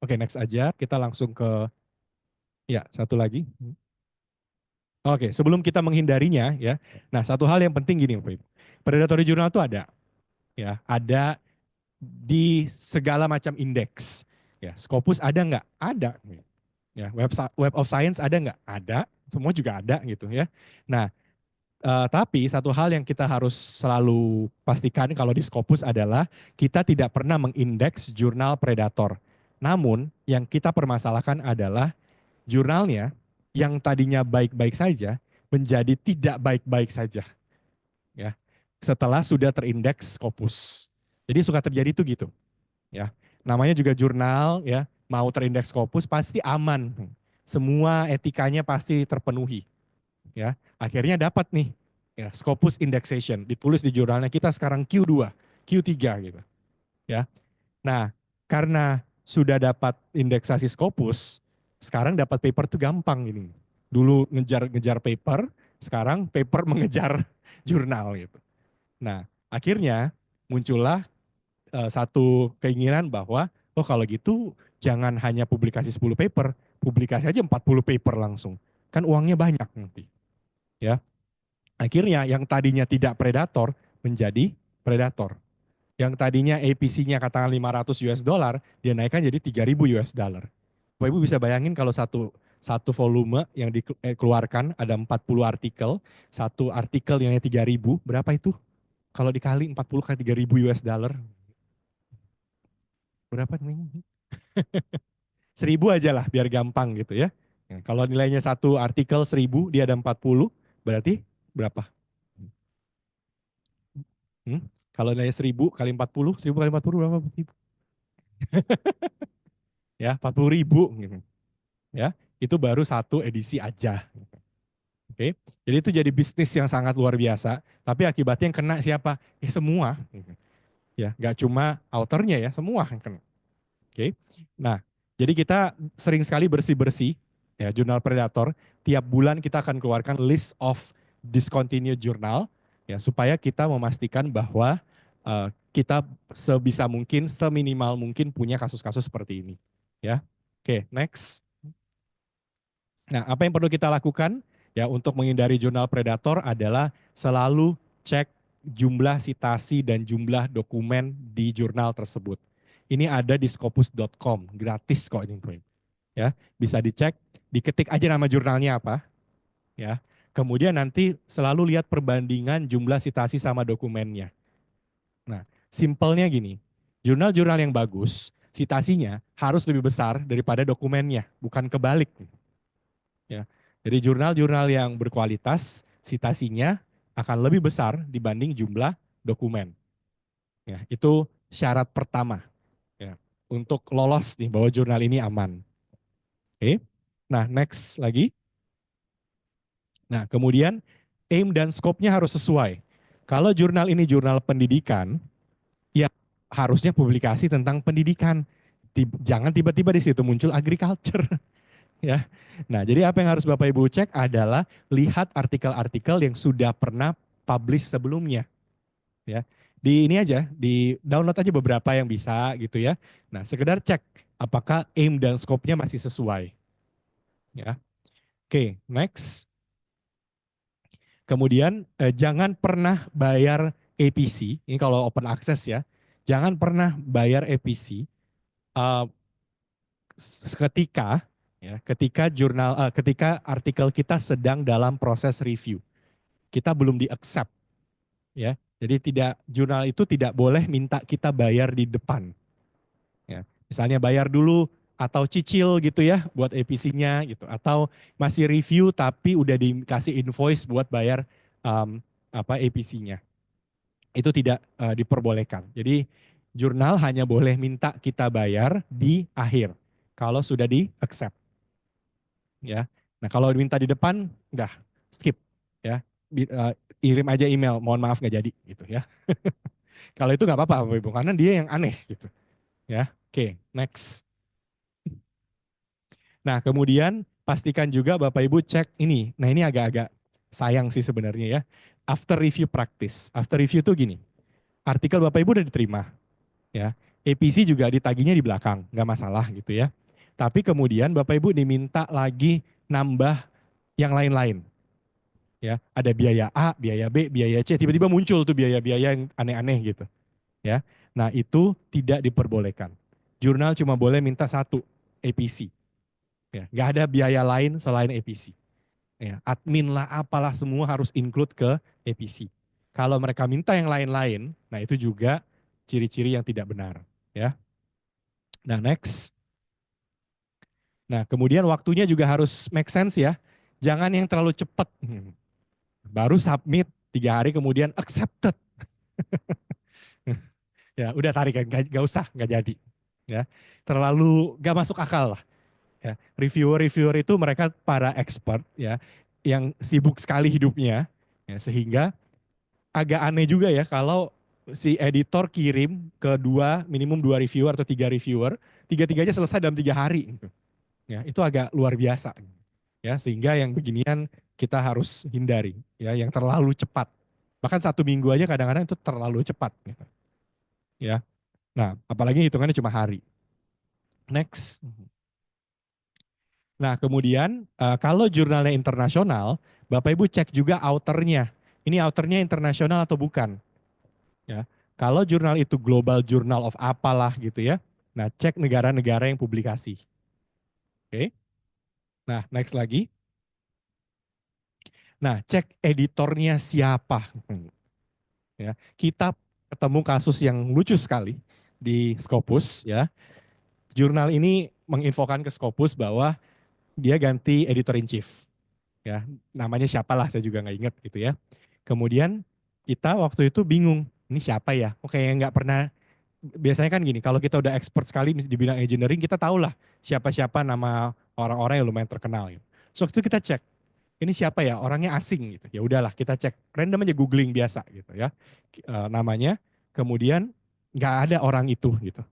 Oke, next aja. Kita langsung ke ya satu lagi. Oke, sebelum kita menghindarinya ya. Nah, satu hal yang penting gini, Pak Ibu. Predatory journal itu ada ya, ada di segala macam indeks. Ya, Scopus ada nggak? Ada. Ya, Web of Science ada nggak? Ada. Semua juga ada gitu ya. Nah, tapi satu hal yang kita harus selalu pastikan kalau di Scopus adalah kita tidak pernah mengindeks jurnal predator. Namun yang kita permasalahkan adalah jurnalnya yang tadinya baik-baik saja menjadi tidak baik-baik saja ya setelah sudah terindeks Scopus. Jadi suka terjadi itu gitu ya. Namanya juga jurnal ya, mau terindeks Scopus pasti aman. semua etikanya pasti terpenuhi. Ya, akhirnya dapat nih ya, Scopus Indexation ditulis di jurnalnya kita sekarang Q2, Q3 gitu. Ya. Nah, karena sudah dapat indeksasi Scopus, sekarang dapat paper tuh gampang ini. Dulu ngejar-ngejar paper, sekarang paper mengejar jurnal gitu. Nah, akhirnya muncullah satu keinginan bahwa oh kalau gitu jangan hanya publikasi 10 paper, publikasi aja 40 paper langsung. Kan uangnya banyak nanti. Ya. Akhirnya yang tadinya tidak predator menjadi predator. Yang tadinya APC-nya katakan 500 US dollar, dia naikkan jadi 3.000 US dollar. Bapak Ibu bisa bayangin kalau satu volume yang dikeluarkan ada 40 artikel, satu artikel yang 3.000, berapa itu? Kalau dikali 40 kali 3.000 US dollar, berapa nih? 1.000 aja lah biar gampang gitu ya. Nah, kalau nilainya satu artikel 1.000, dia ada 40, berarti berapa? Hmm? Kalau nilainya 1.000 kali 40, 1.000 kali 40 berapa? Ya, 40.000 gitu. Ya, itu baru satu edisi aja. Oke, jadi itu jadi bisnis yang sangat luar biasa. Tapi akibatnya yang kena siapa? Semua. Ya, nggak cuma autornya ya, semua yang kena. Oke, nah jadi kita sering sekali bersih-bersih ya jurnal Predator. Tiap bulan kita akan keluarkan list of discontinued journal ya supaya kita memastikan bahwa kita sebisa mungkin, seminimal mungkin punya kasus-kasus seperti ini. Ya, oke, next. Nah, apa yang perlu kita lakukan ya untuk menghindari jurnal predator adalah selalu cek jumlah sitasi dan jumlah dokumen di jurnal tersebut. Ini ada di scopus.com, gratis kok ini. Ya, bisa dicek, diketik aja nama jurnalnya apa, ya. Kemudian nanti selalu lihat perbandingan jumlah sitasi sama dokumennya. Nah, simpelnya gini, jurnal-jurnal yang bagus, sitasinya harus lebih besar daripada dokumennya, bukan kebalik. Ya. Jadi jurnal-jurnal yang berkualitas, sitasinya akan lebih besar dibanding jumlah dokumen. Ya, itu syarat pertama ya, untuk lolos nih bahwa jurnal ini aman. Oke. Nah, next lagi. Nah, kemudian aim dan scope-nya harus sesuai. Kalau jurnal ini jurnal pendidikan, ya harusnya publikasi tentang pendidikan. Jangan tiba-tiba di situ muncul agriculture. Ya. Nah, jadi apa yang harus Bapak Ibu cek adalah lihat artikel-artikel yang sudah pernah publish sebelumnya, ya. Di ini aja, di download aja beberapa yang bisa gitu ya. Nah, sekedar cek apakah aim dan scope-nya masih sesuai, ya. Oke, next. Kemudian jangan pernah bayar APC. Ini kalau open access ya. Jangan pernah bayar APC uh, ketika ketika artikel kita sedang dalam proses review, kita belum di accept ya. Jadi jurnal itu tidak boleh minta kita bayar di depan ya. Misalnya bayar dulu atau cicil gitu ya buat APC-nya gitu, atau masih review tapi udah dikasih invoice buat bayar APC-nya. Itu tidak diperbolehkan. Jadi jurnal hanya boleh minta kita bayar di akhir kalau sudah di accept ya. Nah, kalau diminta di depan udah skip ya. Kirim aja email, mohon maaf nggak jadi gitu ya. Kalau itu nggak apa-apa Bapak Ibu, karena dia yang aneh gitu ya. Oke, next. Nah, kemudian pastikan juga Bapak Ibu cek ini. Nah, ini agak-agak sayang sih sebenarnya ya. After review practice. After review tuh gini. Artikel Bapak Ibu udah diterima ya. APC juga ditagihnya di belakang, nggak masalah gitu ya. Tapi kemudian Bapak Ibu diminta lagi nambah yang lain-lain. Ya, ada biaya A, biaya B, biaya C, tiba-tiba muncul tuh biaya-biaya yang aneh-aneh gitu. Ya, nah itu tidak diperbolehkan. Jurnal cuma boleh minta satu APC. Ya, nggak ada biaya lain selain APC. Ya, admin lah apalah semua harus include ke APC. Kalau mereka minta yang lain-lain, nah itu juga ciri-ciri yang tidak benar. Ya, nah next. Nah kemudian waktunya juga harus make sense ya. Jangan yang terlalu cepat. Baru submit 3 hari kemudian accepted. Ya udah tarik kan, gak usah, gak jadi. Ya, terlalu gak masuk akal lah. Ya, reviewer-reviewer itu mereka para expert ya yang sibuk sekali hidupnya ya, sehingga agak aneh juga ya kalau si editor kirim ke minimum dua reviewer atau tiga reviewer, tiga-tiganya selesai dalam 3 hari. Gitu. Ya, itu agak luar biasa. Ya, sehingga yang beginian kita harus hindari, ya, yang terlalu cepat. Bahkan 1 minggu aja kadang-kadang itu terlalu cepat. Gitu. Ya, nah, apalagi hitungannya cuma hari. Next. Nah, kemudian kalau jurnalnya internasional, Bapak Ibu cek juga authornya. Ini authornya internasional atau bukan? Ya. Kalau jurnal itu Global Journal of apalah gitu ya. Nah, cek negara-negara yang publikasi. Oke. Nah, next lagi. Nah, cek editornya siapa. Ya, kita ketemu kasus yang lucu sekali di Scopus ya. Jurnal ini menginfokan ke Scopus bahwa dia ganti editor in chief. Ya, namanya siapalah saya juga nggak inget gitu ya. Kemudian kita waktu itu bingung, ini siapa ya? Oke, yang nggak pernah. Biasanya kan gini, kalau kita udah expert sekali di bidang engineering, kita tahu lah siapa-siapa nama orang-orang yang lumayan terkenal. Gitu. So waktu itu kita cek, ini siapa ya? Orangnya asing gitu. Ya udahlah kita cek, random aja googling biasa gitu ya. Namanya, kemudian nggak ada orang itu gitu.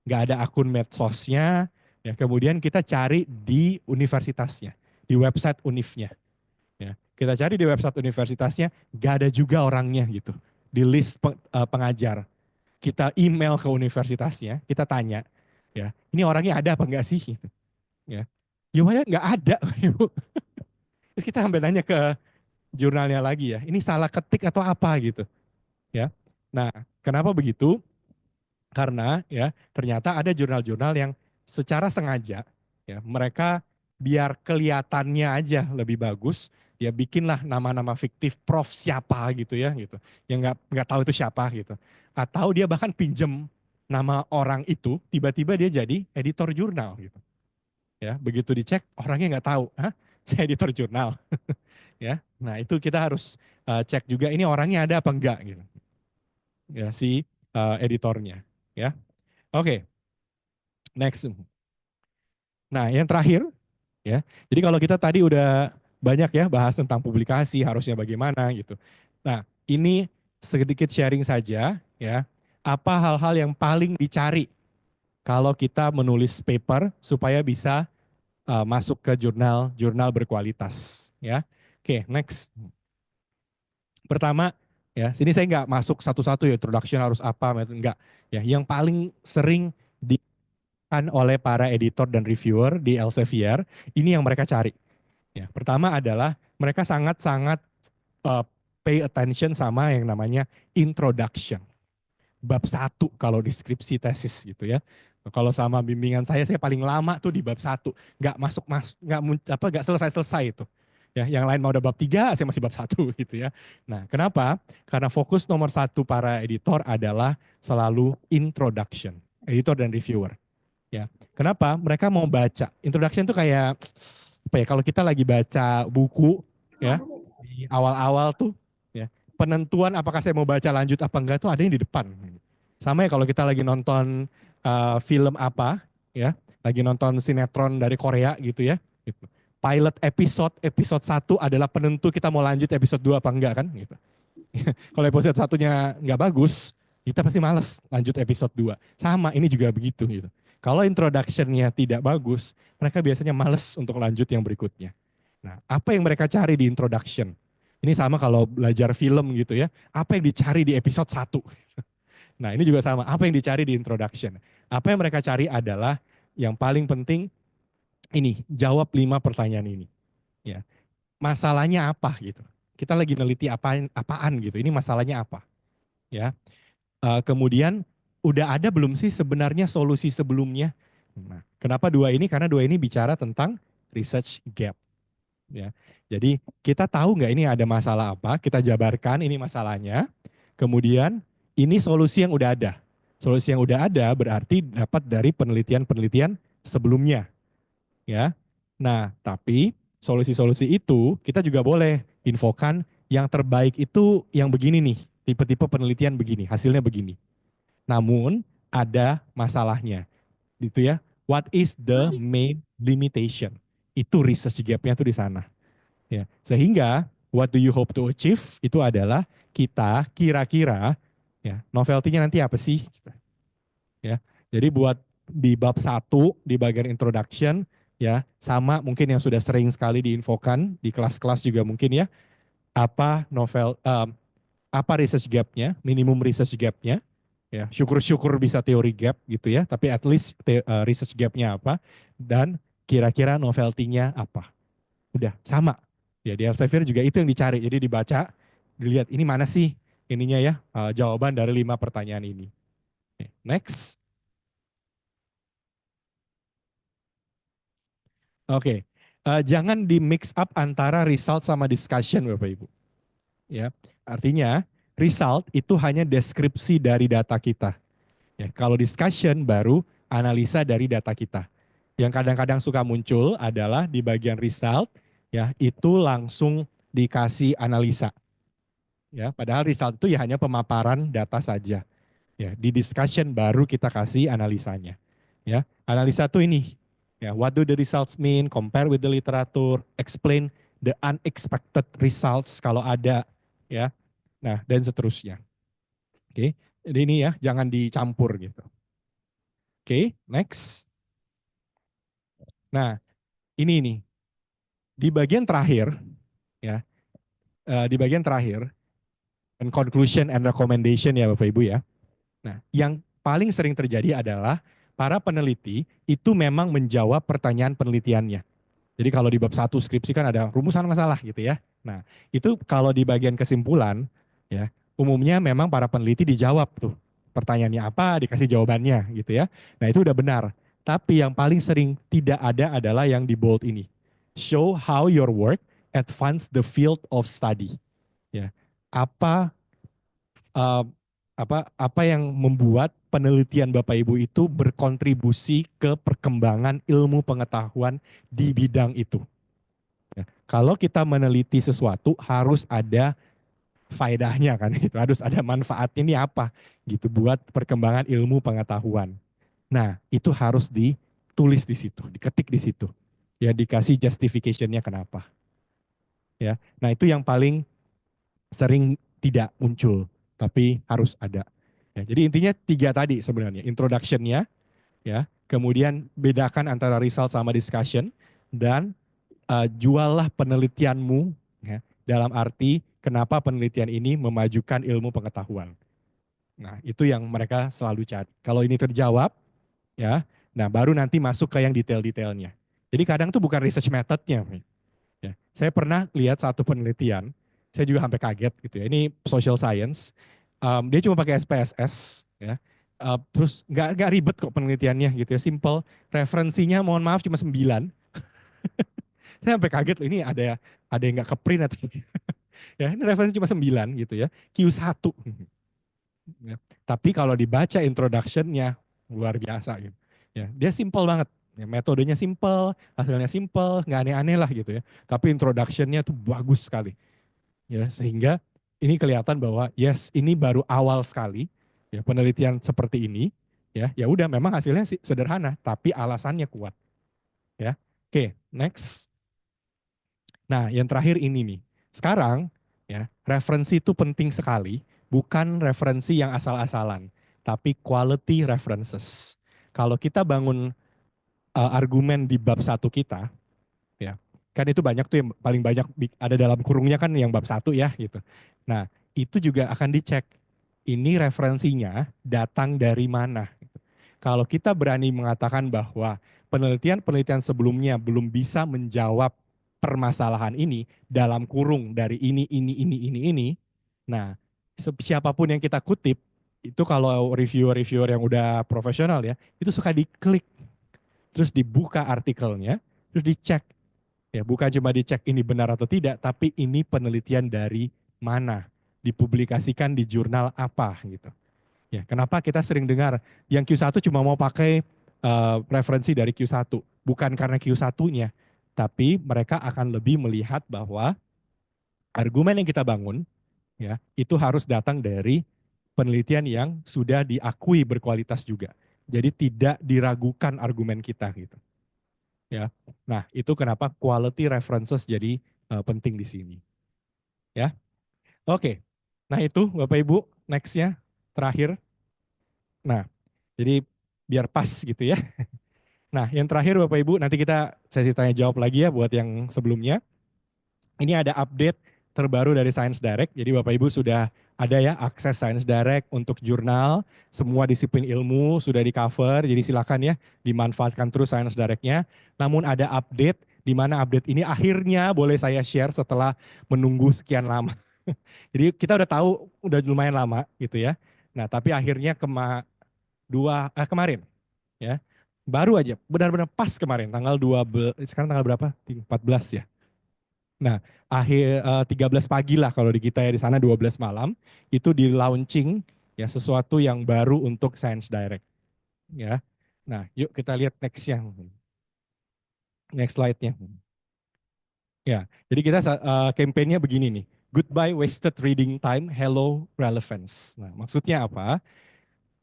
Nggak ada akun medsosnya, ya kemudian kita cari di universitasnya, di website univnya. Ya. Kita cari di website universitasnya, gak ada juga orangnya gitu. Di list pengajar. Kita email ke universitasnya, kita tanya, ya ini orangnya ada apa enggak sih? Gitu. Ya. Jawabannya nggak ada. Ibu. Terus kita sampai nanya ke jurnalnya lagi ya, ini salah ketik atau apa gitu. Ya. Nah, kenapa begitu? Karena ya ternyata ada jurnal-jurnal yang secara sengaja ya mereka biar kelihatannya aja lebih bagus ya bikinlah nama-nama fiktif prof siapa gitu ya gitu yang nggak tahu itu siapa gitu atau dia bahkan pinjem nama orang itu tiba-tiba dia jadi editor jurnal gitu ya begitu dicek orangnya nggak tahu hah saya editor jurnal ya nah itu kita harus cek juga ini orangnya ada apa enggak gitu ya si editornya ya oke. Next. Nah, yang terakhir ya. Jadi kalau kita tadi udah banyak ya bahas tentang publikasi harusnya bagaimana gitu. Nah, ini sedikit sharing saja ya. Apa hal-hal yang paling dicari kalau kita menulis paper supaya bisa masuk ke jurnal-jurnal berkualitas ya. Oke, next. Pertama ya, sini saya nggak masuk satu-satu ya introduction harus apa enggak ya. Yang paling sering oleh para editor dan reviewer di Elsevier, ini yang mereka cari. Ya, pertama adalah mereka sangat-sangat uh, pay attention sama yang namanya introduction. Bab 1 kalau deskripsi tesis gitu ya. Kalau sama bimbingan saya paling lama tuh di bab 1. Nggak nggak selesai-selesai itu. Ya, yang lain mau udah bab 3, saya masih bab 1 gitu ya. Nah, kenapa? Karena fokus nomor 1 para editor adalah selalu introduction. Editor dan reviewer. Ya. Kenapa? Mereka mau baca. Introduction itu kayak apa ya? Kalau kita lagi baca buku ya di awal-awal tuh ya penentuan apakah saya mau baca lanjut apa enggak tuh ada yang di depan. Sama ya kalau kita lagi nonton film apa ya, lagi nonton sinetron dari Korea gitu ya. Gitu. Pilot episode 1 adalah penentu kita mau lanjut episode 2 apa enggak kan gitu. Kalau episode satunya nggak bagus, kita pasti males lanjut episode 2. Sama, ini juga begitu gitu. Kalau introduction-nya tidak bagus, mereka biasanya males untuk lanjut yang berikutnya. Nah, apa yang mereka cari di introduction? Ini sama kalau belajar film gitu ya. Apa yang dicari di episode 1? Nah, ini juga sama. Apa yang dicari di introduction? Apa yang mereka cari adalah yang paling penting ini, jawab 5 pertanyaan ini. Ya, masalahnya apa gitu. Kita lagi neliti apaan gitu. Ini masalahnya apa? Ya. Kemudian udah ada belum sih sebenarnya solusi sebelumnya? Nah, kenapa dua ini? Karena dua ini bicara tentang research gap. Ya. Jadi kita tahu nggak ini ada masalah apa? Kita jabarkan ini masalahnya. Kemudian ini solusi yang udah ada. Solusi yang udah ada berarti dapat dari penelitian-penelitian sebelumnya. Ya. Nah, tapi solusi-solusi itu kita juga boleh infokan yang terbaik itu yang begini nih, tipe-tipe penelitian begini, hasilnya begini. Namun ada masalahnya, gitu ya. What is the main limitation? Itu research gap-nya tuh di sana. Ya, sehingga what do you hope to achieve itu adalah kita kira-kira ya novelty-nya nanti apa sih? Ya, jadi buat di bab satu di bagian introduction ya sama mungkin yang sudah sering sekali diinfokan di kelas-kelas juga mungkin ya apa apa research gap-nya, minimum research gap-nya, ya syukur-syukur bisa teori gap gitu ya, tapi at least research gap-nya apa, dan kira-kira novelty-nya apa. Udah, sama. Ya di Elsevier juga itu yang dicari, jadi dibaca, dilihat ini mana sih ininya ya, jawaban dari 5 pertanyaan ini. Next. Oke, jangan di mix up antara result sama discussion Bapak Ibu. Ya, artinya result itu hanya deskripsi dari data kita. Ya, kalau discussion baru analisa dari data kita. Yang kadang-kadang suka muncul adalah di bagian result, ya itu langsung dikasih analisa. Ya, padahal result itu ya hanya pemaparan data saja. Ya, di discussion baru kita kasih analisanya. Ya, analisa tuh ini. Ya, what do the results mean? Compare with the literature, explain the unexpected results kalau ada. Ya, nah dan seterusnya. Oke, jadi ini ya jangan dicampur gitu. Oke, next. Nah, ini nih di bagian terakhir ya, di bagian terakhir and conclusion and recommendation ya Bapak Ibu ya. Nah, yang paling sering terjadi adalah para peneliti itu memang menjawab pertanyaan penelitiannya. Jadi kalau di bab satu skripsi kan ada rumusan masalah gitu ya. Nah, itu kalau di bagian kesimpulan ya, umumnya memang para peneliti dijawab tuh. Pertanyaannya apa, dikasih jawabannya gitu ya. Nah, itu udah benar. Tapi yang paling sering tidak ada adalah yang di bold ini. Show how your work advance the field of study. Ya. Apa uh, apa yang membuat penelitian Bapak Ibu itu berkontribusi ke perkembangan ilmu pengetahuan di bidang itu. Ya, kalau kita meneliti sesuatu harus ada faedahnya kan itu harus ada manfaatnya ini apa gitu buat perkembangan ilmu pengetahuan. Nah, itu harus ditulis di situ, diketik di situ. Ya dikasih justification-nya kenapa. Ya. Nah, itu yang paling sering tidak muncul, tapi harus ada. Ya, jadi intinya tiga tadi sebenarnya, introduction-nya, ya, kemudian bedakan antara result sama discussion, dan juallah penelitianmu, ya, dalam arti kenapa penelitian ini memajukan ilmu pengetahuan. Nah, itu yang mereka selalu cari. Kalau ini terjawab, ya, nah baru nanti masuk ke yang detail-detailnya. Jadi kadang tuh bukan research methodnya, ya. Saya pernah lihat satu penelitian, saya juga sampai kaget gitu ya. Ini social science, dia cuma pakai SPSS, ya. Terus nggak ribet kok penelitiannya gitu ya, simple. Referensinya mohon maaf cuma 9. Saya sampai kaget loh, ini ada yang nggak ke print atau ya. Ini referensi cuma 9 gitu ya, Q1. Ya. Tapi kalau dibaca introduction-nya luar biasa gitu. Ya, dia simple banget. Ya, metodenya simple, hasilnya simple, nggak aneh-aneh lah gitu ya. Tapi introduction-nya tuh bagus sekali. Ya, sehingga ini kelihatan bahwa yes, ini baru awal sekali ya penelitian seperti ini. Ya, ya udah memang hasilnya sederhana, tapi alasannya kuat. Ya. Oke, next. Nah, yang terakhir ini nih. Sekarang ya, referensi itu penting sekali, bukan referensi yang asal-asalan, tapi quality references. Kalau kita bangun argumen di bab satu kita, ya, kan itu banyak tuh yang paling banyak ada dalam kurungnya kan yang bab satu ya gitu. Nah, itu juga akan dicek. Ini referensinya datang dari mana. Kalau kita berani mengatakan bahwa penelitian-penelitian sebelumnya belum bisa menjawab permasalahan ini dalam kurung dari ini. Nah, siapapun yang kita kutip, itu kalau reviewer-reviewer yang udah profesional ya, itu suka diklik, terus dibuka artikelnya, terus dicek. Ya, bukan cuma dicek ini benar atau tidak, tapi ini penelitian dari mana, dipublikasikan di jurnal apa gitu. Ya, kenapa kita sering dengar yang Q1 cuma mau pakai referensi dari Q1, bukan karena Q1-nya, tapi mereka akan lebih melihat bahwa argumen yang kita bangun ya, itu harus datang dari penelitian yang sudah diakui berkualitas juga. Jadi tidak diragukan argumen kita gitu. Ya. Nah, itu kenapa quality references jadi penting di sini. Ya. Oke. Nah, itu Bapak Ibu, next-nya terakhir. Nah, jadi biar pas gitu ya. Nah, yang terakhir Bapak Ibu, nanti kita sesi tanya jawab lagi ya buat yang sebelumnya. Ini ada update terbaru dari Science Direct. Jadi Bapak Ibu sudah ada ya akses Science Direct untuk jurnal, semua disiplin ilmu sudah di cover. Jadi silakan ya dimanfaatkan terus Science Direct-nya. Namun ada update di mana update ini akhirnya boleh saya share setelah menunggu sekian lama. Jadi kita udah tahu udah lumayan lama gitu ya. Nah, tapi akhirnya kemarin ya. Baru aja benar-benar pas kemarin tanggal 12, sekarang tanggal berapa? 14 ya. Nah, 13 pagi lah kalau di kita ya, di sana 12 malam itu di launching ya sesuatu yang baru untuk Science Direct ya. Nah, yuk kita lihat next-nya. Next slide-nya. Ya, jadi kita campaign-nya begini nih. Goodbye wasted reading time, hello relevance. Nah, maksudnya apa?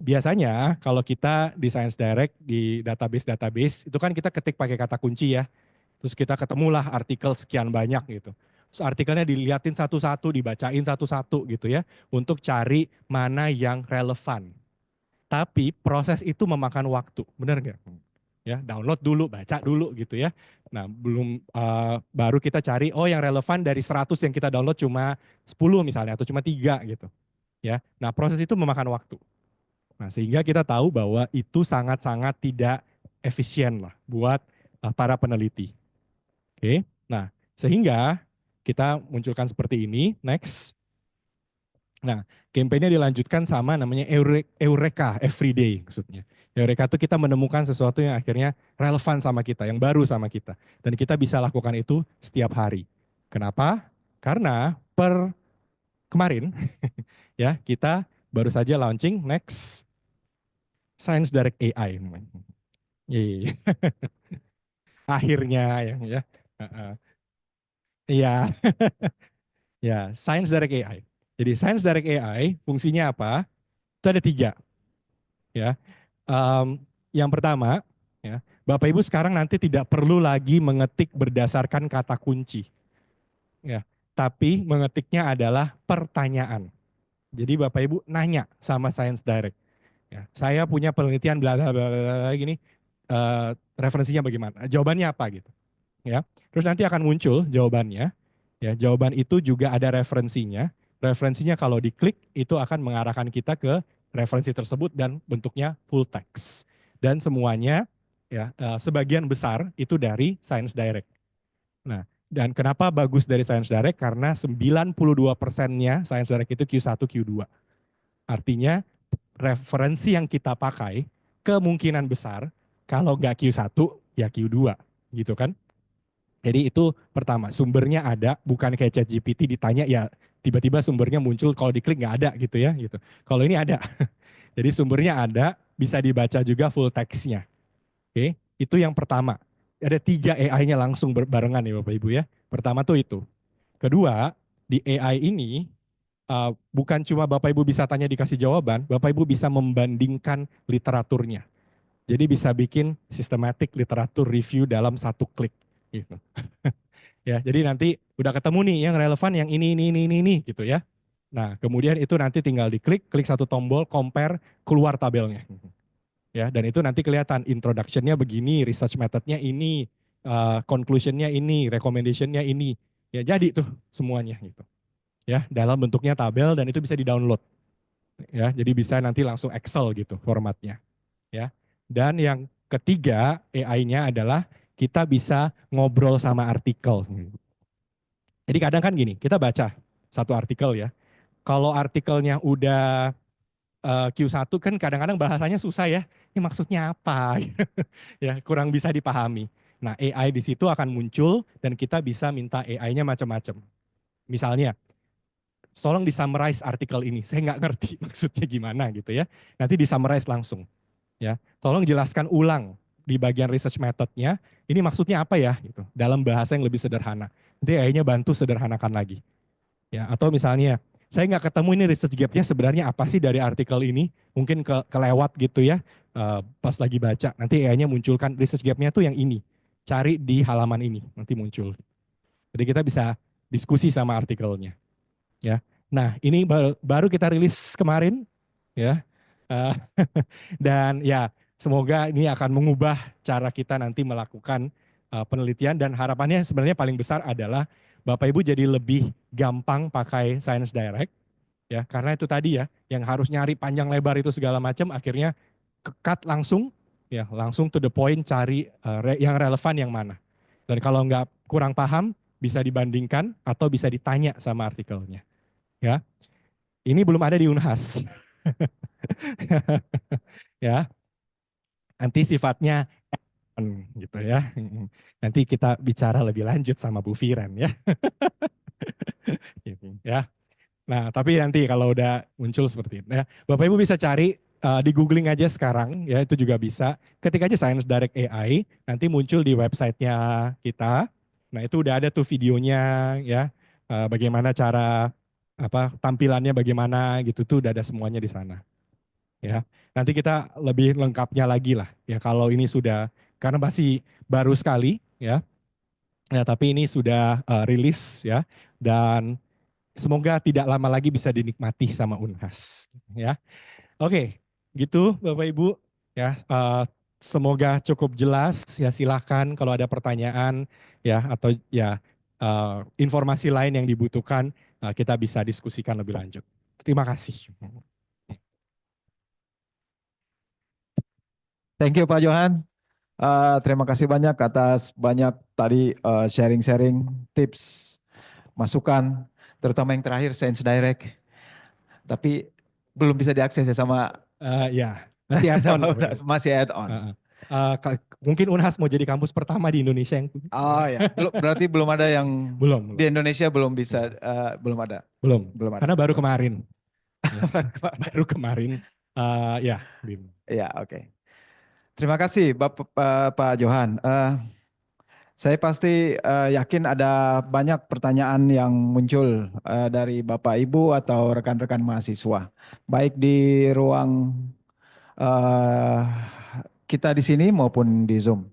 Biasanya kalau kita di Science Direct di database itu kan kita ketik pakai kata kunci ya. Terus kita ketemulah artikel sekian banyak gitu. Terus artikelnya dilihatin satu-satu, dibacain satu-satu gitu ya. Untuk cari mana yang relevan. Tapi proses itu memakan waktu, benar nggak? Ya, download dulu, baca dulu gitu ya. Nah, belum baru kita cari oh yang relevan dari 100 yang kita download cuma 10 misalnya atau cuma 3 gitu. Ya. Nah, proses itu memakan waktu. Nah, sehingga kita tahu bahwa itu sangat-sangat tidak efisien lah buat para peneliti. Oke. Nah, sehingga kita munculkan seperti ini. Next. Nah, kampanye dilanjutkan sama namanya Eureka Everyday maksudnya. Eureka itu kita menemukan sesuatu yang akhirnya relevan sama kita, yang baru sama kita. Dan kita bisa lakukan itu setiap hari. Kenapa? Karena per kemarin ya kita baru saja launching next Science Direct AI. Iya. Akhirnya ya. Iya. Ya, Science Direct AI. Jadi Science Direct AI fungsinya apa? Itu ada 3 ya. Um, yang pertama, ya, Bapak Ibu sekarang nanti tidak perlu lagi mengetik berdasarkan kata kunci, ya, tapi mengetiknya adalah pertanyaan. Jadi Bapak Ibu nanya sama Science Direct, ya, saya punya penelitian bla bla bla bla gini, referensinya bagaimana? Jawabannya apa gitu, ya. Terus nanti akan muncul jawabannya, ya. Jawaban itu juga ada referensinya. Referensinya kalau diklik itu akan mengarahkan kita ke referensi tersebut dan bentuknya full text. Dan semuanya ya sebagian besar itu dari Science Direct. Nah, dan kenapa bagus dari Science Direct? Karena 92%-nya Science Direct itu Q1, Q2. Artinya referensi yang kita pakai kemungkinan besar kalau nggak Q1 ya Q2 gitu kan. Jadi itu pertama, sumbernya ada, bukan kayak ChatGPT ditanya ya tiba-tiba sumbernya muncul kalau diklik nggak ada gitu ya gitu. Kalau ini ada. Jadi sumbernya ada, bisa dibaca juga full text-nya. Oke, itu yang pertama. Ada 3 AI-nya langsung berbarengan nih Bapak Ibu ya. Pertama tuh itu. Kedua, di AI ini bukan cuma Bapak Ibu bisa tanya dikasih jawaban, Bapak Ibu bisa membandingkan literaturnya. Jadi bisa bikin systematic literatur review dalam satu klik. Gitu. Ya, jadi nanti udah ketemu nih yang relevan yang ini gitu ya. Nah, kemudian itu nanti tinggal diklik, klik satu tombol, compare, keluar tabelnya. Ya, dan itu nanti kelihatan introduction-nya begini, research method-nya ini, conclusion-nya ini, recommendation-nya ini. Ya, jadi tuh semuanya gitu. Ya, dalam bentuknya tabel dan itu bisa di-download. Ya, jadi bisa nanti langsung Excel gitu formatnya. Ya. Dan yang ketiga AI-nya adalah kita bisa ngobrol sama artikel. Jadi kadang kan gini, kita baca satu artikel ya. Kalau artikelnya udah Q1 kan kadang-kadang bahasanya susah ya. Ini maksudnya apa? Ya, kurang bisa dipahami. Nah, AI di situ akan muncul dan kita bisa minta AI-nya macam-macam. Misalnya, tolong di-summarize artikel ini. Saya nggak ngerti maksudnya gimana gitu ya. Nanti di-summarize langsung. Ya, tolong jelaskan ulang di bagian research method-nya. Ini maksudnya apa ya? Gitu. Dalam bahasa yang lebih sederhana. Nanti AI-nya bantu sederhanakan lagi. Ya, atau misalnya saya nggak ketemu ini research gap-nya sebenarnya apa sih dari artikel ini, mungkin kelewat gitu ya, pas lagi baca, nanti AI-nya munculkan research gap-nya tuh yang ini, cari di halaman ini, nanti muncul. Jadi kita bisa diskusi sama artikelnya. Ya, nah ini baru kita rilis kemarin, ya. Eh, dan ya semoga ini akan mengubah cara kita nanti melakukan penelitian, dan harapannya sebenarnya paling besar adalah Bapak Ibu jadi lebih gampang pakai Science Direct, ya karena itu tadi ya yang harus nyari panjang lebar itu segala macam akhirnya cut langsung, ya langsung to the point, cari yang relevan yang mana, dan kalau nggak kurang paham bisa dibandingkan atau bisa ditanya sama artikelnya, ya. Ini belum ada di Unhas. Ya, nanti sifatnya gitu ya. Nanti kita bicara lebih lanjut sama Bu Firen ya. Ya. Nah, tapi nanti kalau udah muncul seperti itu ya, Bapak Ibu bisa cari di googling aja sekarang ya, itu juga bisa. Ketik aja Science Direct AI, nanti muncul di websitenya kita. Nah, itu udah ada tuh videonya ya, bagaimana cara tampilannya bagaimana gitu tuh udah ada semuanya di sana. Ya, nanti kita lebih lengkapnya lagi lah ya kalau ini sudah, karena masih baru sekali ya. Ya, tapi ini sudah rilis ya, dan semoga tidak lama lagi bisa dinikmati sama Unhas ya. Oke, gitu Bapak Ibu ya. Semoga cukup jelas ya. Silahkan kalau ada pertanyaan ya atau ya informasi lain yang dibutuhkan, kita bisa diskusikan lebih lanjut. Terima kasih. Thank you Pak Johan. Terima kasih banyak atas banyak tadi sharing-sharing tips, masukan, terutama yang terakhir Science Direct. Tapi belum bisa diakses ya sama Ya, nanti add-on. masih add-on. Mungkin Unhas mau jadi kampus pertama di Indonesia yang Oh ya, berarti belum ada yang belum. di Indonesia belum bisa, belum ada. Belum, Belum ada. karena baru kemarin. Ya, baru kemarin. Ya, Bim. Ya, oke. Terima kasih Pak Johan. Saya pasti yakin ada banyak pertanyaan yang muncul dari Bapak Ibu atau rekan-rekan mahasiswa, baik di ruang eh, kita di sini maupun di Zoom.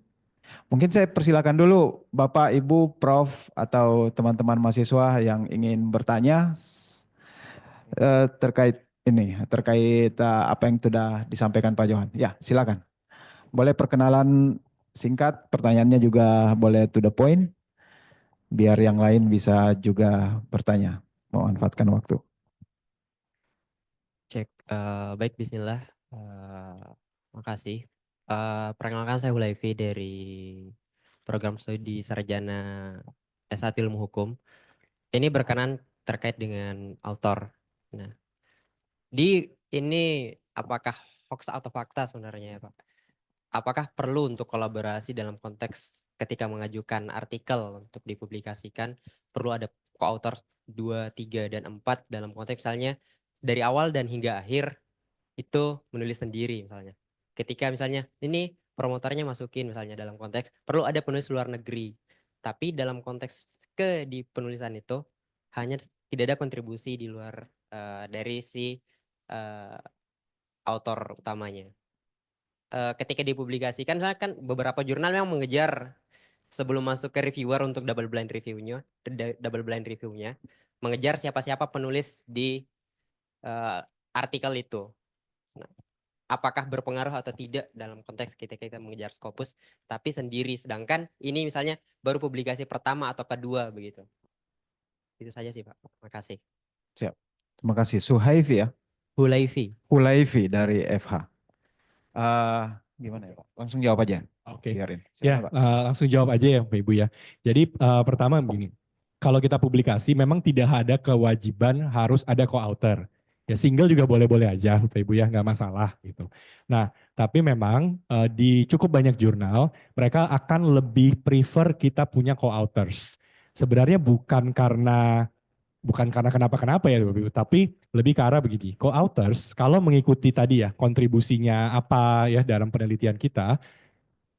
Mungkin saya persilakan dulu Bapak, Ibu, Prof, atau teman-teman mahasiswa yang ingin bertanya terkait ini, terkait apa yang sudah disampaikan Pak Johan. Ya, silakan. Boleh perkenalan singkat, pertanyaannya juga boleh to the point, biar yang lain bisa juga bertanya, memanfaatkan waktu. Cek, baik Bismillah. Makasih. Perkenalkan saya Hulaifi dari program studi Sarjana S1 Ilmu Hukum. Ini berkenan terkait dengan author. Nah, di ini apakah hoax atau fakta sebenarnya ya Pak? Apakah perlu untuk kolaborasi dalam konteks ketika mengajukan artikel untuk dipublikasikan, perlu ada co-author 2, 3, dan 4 dalam konteks misalnya dari awal dan hingga akhir itu menulis sendiri misalnya. Ketika misalnya ini promotornya masukin misalnya dalam konteks perlu ada penulis luar negeri. Tapi dalam konteks di penulisan itu hanya tidak ada kontribusi di luar dari si autor utamanya. Ketika dipublikasikan kan beberapa jurnal memang mengejar sebelum masuk ke reviewer untuk double blind reviewnya mengejar siapa-siapa penulis di artikel itu. Nah, apakah berpengaruh atau tidak dalam konteks kita mengejar Scopus tapi sendiri, sedangkan ini misalnya baru publikasi pertama atau kedua begitu. Itu saja sih Pak. Makasih. Siap. Terima kasih. Suhaifi ya. Hulaifi. Hulaifi dari FH. Gimana ya Pak? Langsung jawab aja. Oke. Biarin. Ya, Silakan, Pak. langsung jawab aja ya Bapak Ibu ya. Jadi pertama begini, kalau kita publikasi memang tidak ada kewajiban harus ada co-author. Ya single juga boleh-boleh aja Bapak Ibu ya, nggak masalah gitu. Nah, tapi memang di cukup banyak jurnal mereka akan lebih prefer kita punya co-authors. Sebenarnya bukan karena kenapa-kenapa ya Bapak Ibu, tapi lebih ke arah begini. Co-authors kalau mengikuti tadi ya kontribusinya apa ya dalam penelitian kita,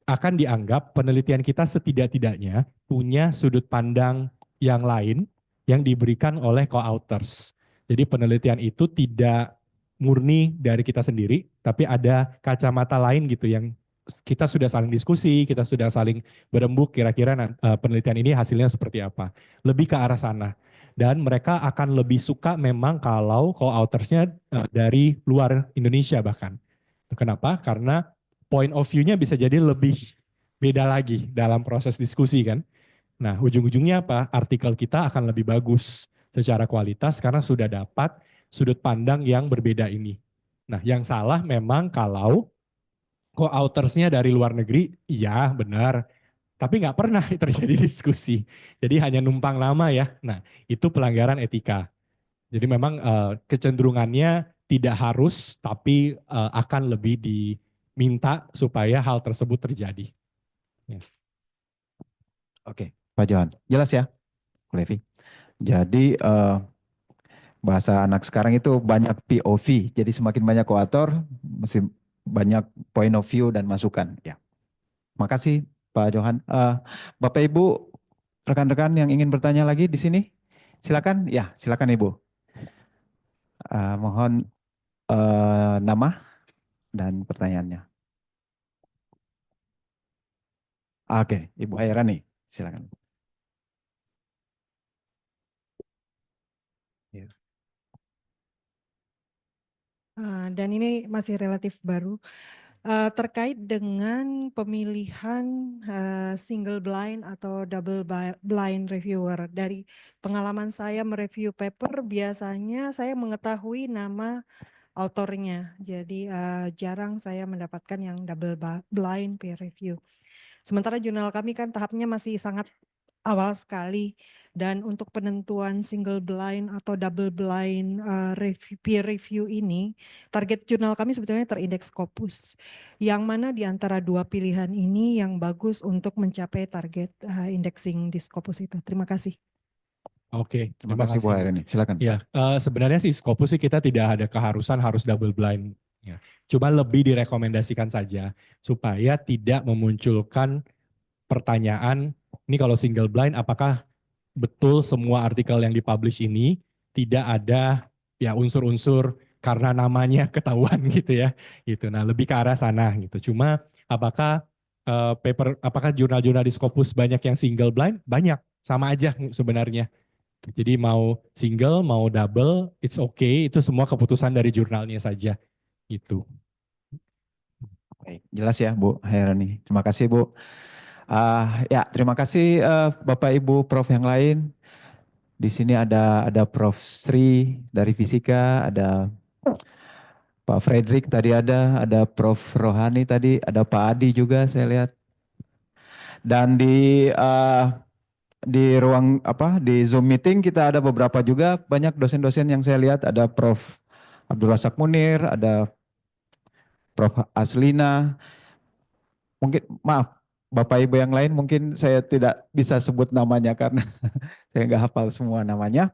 akan dianggap penelitian kita setidak-tidaknya punya sudut pandang yang lain yang diberikan oleh co-authors. Jadi penelitian itu tidak murni dari kita sendiri, tapi ada kacamata lain gitu yang kita sudah saling diskusi, kita sudah saling berembuk kira-kira penelitian ini hasilnya seperti apa. Lebih ke arah sana. Dan mereka akan lebih suka memang kalau co-authorsnya dari luar Indonesia bahkan. Kenapa? Karena point of view-nya bisa jadi lebih beda lagi dalam proses diskusi kan. Nah, ujung-ujungnya apa? Artikel kita akan lebih bagus secara kualitas karena sudah dapat sudut pandang yang berbeda ini. Nah, yang salah memang kalau co-authorsnya dari luar negeri, iya benar, tapi nggak pernah terjadi diskusi. Jadi hanya numpang nama ya. Nah, itu pelanggaran etika. Jadi memang kecenderungannya tidak harus, tapi akan lebih diminta supaya hal tersebut terjadi. Ya. Oke, Pak Johan, jelas ya, Levi. Jadi bahasa anak sekarang itu banyak POV, jadi semakin banyak koautor, mesti banyak point of view dan masukan. Ya, makasih Pak Johan. Bapak Ibu, rekan-rekan yang ingin bertanya lagi di sini, silakan. Ya, silakan Ibu. Mohon nama dan pertanyaannya. Oke, Ibu Hairani, silakan. Ya. Dan ini masih relatif baru. Terkait dengan pemilihan single blind atau double blind reviewer. Dari pengalaman saya mereview paper, biasanya saya mengetahui nama autornya. Jadi jarang saya mendapatkan yang double blind peer review. Sementara jurnal kami kan tahapnya masih sangat awal sekali. Dan untuk penentuan single blind atau double blind peer review ini, target jurnal kami sebetulnya terindeks Scopus. Yang mana di antara dua pilihan ini yang bagus untuk mencapai target indexing di Scopus itu. Terima kasih. Oke, Terima kasih Bu Hairani, silakan. Ya, sebenarnya sih Scopus sih kita tidak ada keharusan harus double blind. Ya. Cuma lebih direkomendasikan saja supaya tidak memunculkan pertanyaan, ini kalau single blind apakah betul semua artikel yang dipublish ini tidak ada ya unsur-unsur karena namanya ketahuan gitu ya. Gitu. Nah, lebih ke arah sana gitu. Cuma apakah apakah jurnal-jurnal di Scopus banyak yang single blind? Banyak, sama aja sebenarnya. Jadi mau single, mau double, it's okay. Itu semua keputusan dari jurnalnya saja. Gitu. Baik, jelas ya Bu Hairani. Terima kasih Bu. Ya, terima kasih Bapak Ibu Prof yang lain. Di sini ada Prof Sri dari Fisika, ada Pak Frederick tadi ada Prof Rohani tadi, ada Pak Adi juga saya lihat. Dan di ruang di Zoom meeting kita ada beberapa juga banyak dosen-dosen yang saya lihat, ada Prof Abdul Razak Munir, ada Prof Aslina. Mungkin maaf Bapak Ibu yang lain mungkin saya tidak bisa sebut namanya karena saya nggak hafal semua namanya.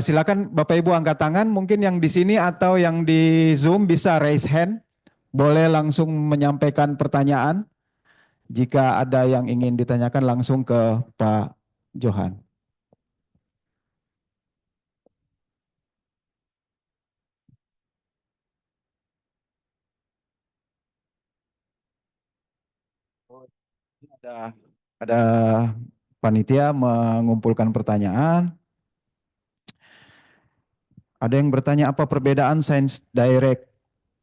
Silakan Bapak Ibu angkat tangan, mungkin yang di sini atau yang di Zoom bisa raise hand. Boleh langsung menyampaikan pertanyaan. Jika ada yang ingin ditanyakan langsung ke Pak Johan. Ada panitia mengumpulkan pertanyaan. Ada yang bertanya apa perbedaan Science Direct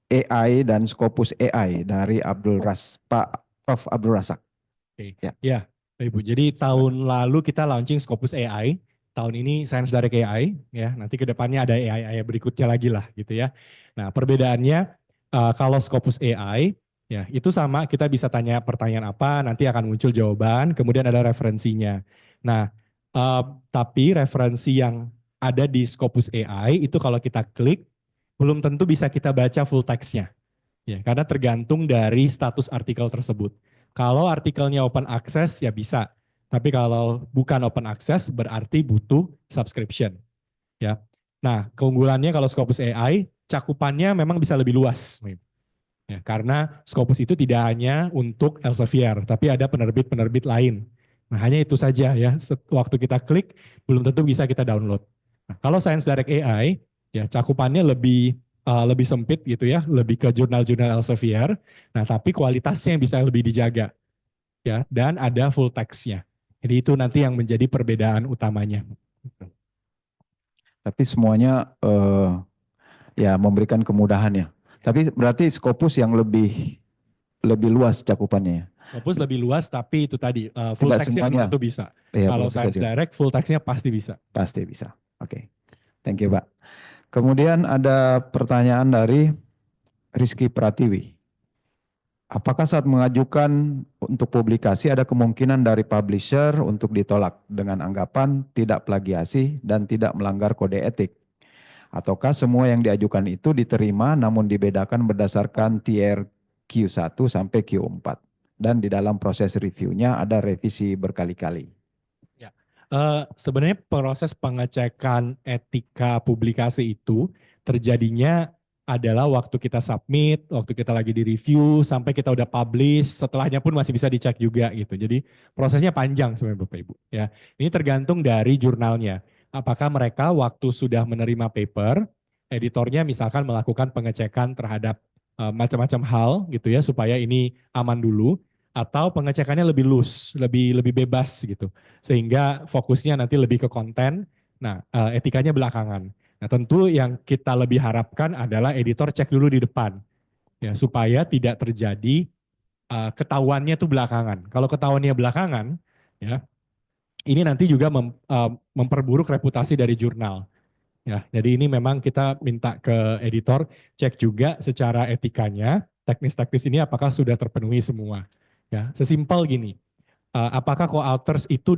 AI dan Scopus AI dari Pak Prof Abdul Razak. Oke. Ya, Ibu. Jadi tahun lalu kita launching Scopus AI. Tahun ini Science Direct AI. Ya, nanti ke depannya ada AI berikutnya lagi lah gitu ya. Nah, perbedaannya kalau Scopus AI ya itu sama, kita bisa tanya pertanyaan apa, nanti akan muncul jawaban, kemudian ada referensinya. Nah, tapi referensi yang ada di Scopus AI itu kalau kita klik belum tentu bisa kita baca full text-nya. Ya, karena tergantung dari status artikel tersebut. Kalau artikelnya open access ya bisa, tapi kalau bukan open access berarti butuh subscription. Ya. Nah, keunggulannya kalau Scopus AI cakupannya memang bisa lebih luas. Ya, karena Scopus itu tidak hanya untuk Elsevier, tapi ada penerbit-penerbit lain. Nah, hanya itu saja ya. Waktu kita klik belum tentu bisa kita download. Nah, kalau Science Direct AI Ya, cakupannya lebih sempit gitu ya, lebih ke jurnal-jurnal Elsevier. Nah, tapi kualitasnya yang bisa lebih dijaga ya, dan ada full text-nya. Jadi itu nanti yang menjadi perbedaan utamanya. Tapi semuanya ya memberikan kemudahan ya. Tapi berarti Scopus yang lebih luas cakupannya ya. Scopus lebih luas, tapi itu tadi full Tidak text-nya semuanya. belum tentu bisa. Iya, Kalau belum bisa Science juga. Direct, full text-nya pasti bisa. Pasti bisa. Oke. Thank you, Pak. Kemudian ada pertanyaan dari Rizky Pratiwi. Apakah saat mengajukan untuk publikasi ada kemungkinan dari publisher untuk ditolak dengan anggapan tidak plagiasi dan tidak melanggar kode etik? Ataukah semua yang diajukan itu diterima namun dibedakan berdasarkan tier Q1 sampai Q4? Dan di dalam proses reviewnya ada revisi berkali-kali. Sebenarnya proses pengecekan etika publikasi itu terjadinya adalah waktu kita submit, waktu kita lagi di review, sampai kita udah publish, setelahnya pun masih bisa dicek juga gitu. Jadi prosesnya panjang sebenarnya Bapak Ibu. Ya, ini tergantung dari jurnalnya. Apakah mereka waktu sudah menerima paper, editornya misalkan melakukan pengecekan terhadap macam-macam hal gitu ya, supaya ini aman dulu, atau pengecekannya lebih loose, lebih bebas gitu, sehingga fokusnya nanti lebih ke konten. Nah, etikanya belakangan. Nah, tentu yang kita lebih harapkan adalah editor cek dulu di depan, ya, supaya tidak terjadi ketahuannya itu belakangan. Kalau ketahuannya belakangan, ya, ini nanti juga memperburuk reputasi dari jurnal. Ya, jadi ini memang kita minta ke editor cek juga secara etikanya, teknis-teknis ini apakah sudah terpenuhi semua. Ya, sesimpel gini, apakah co-authors itu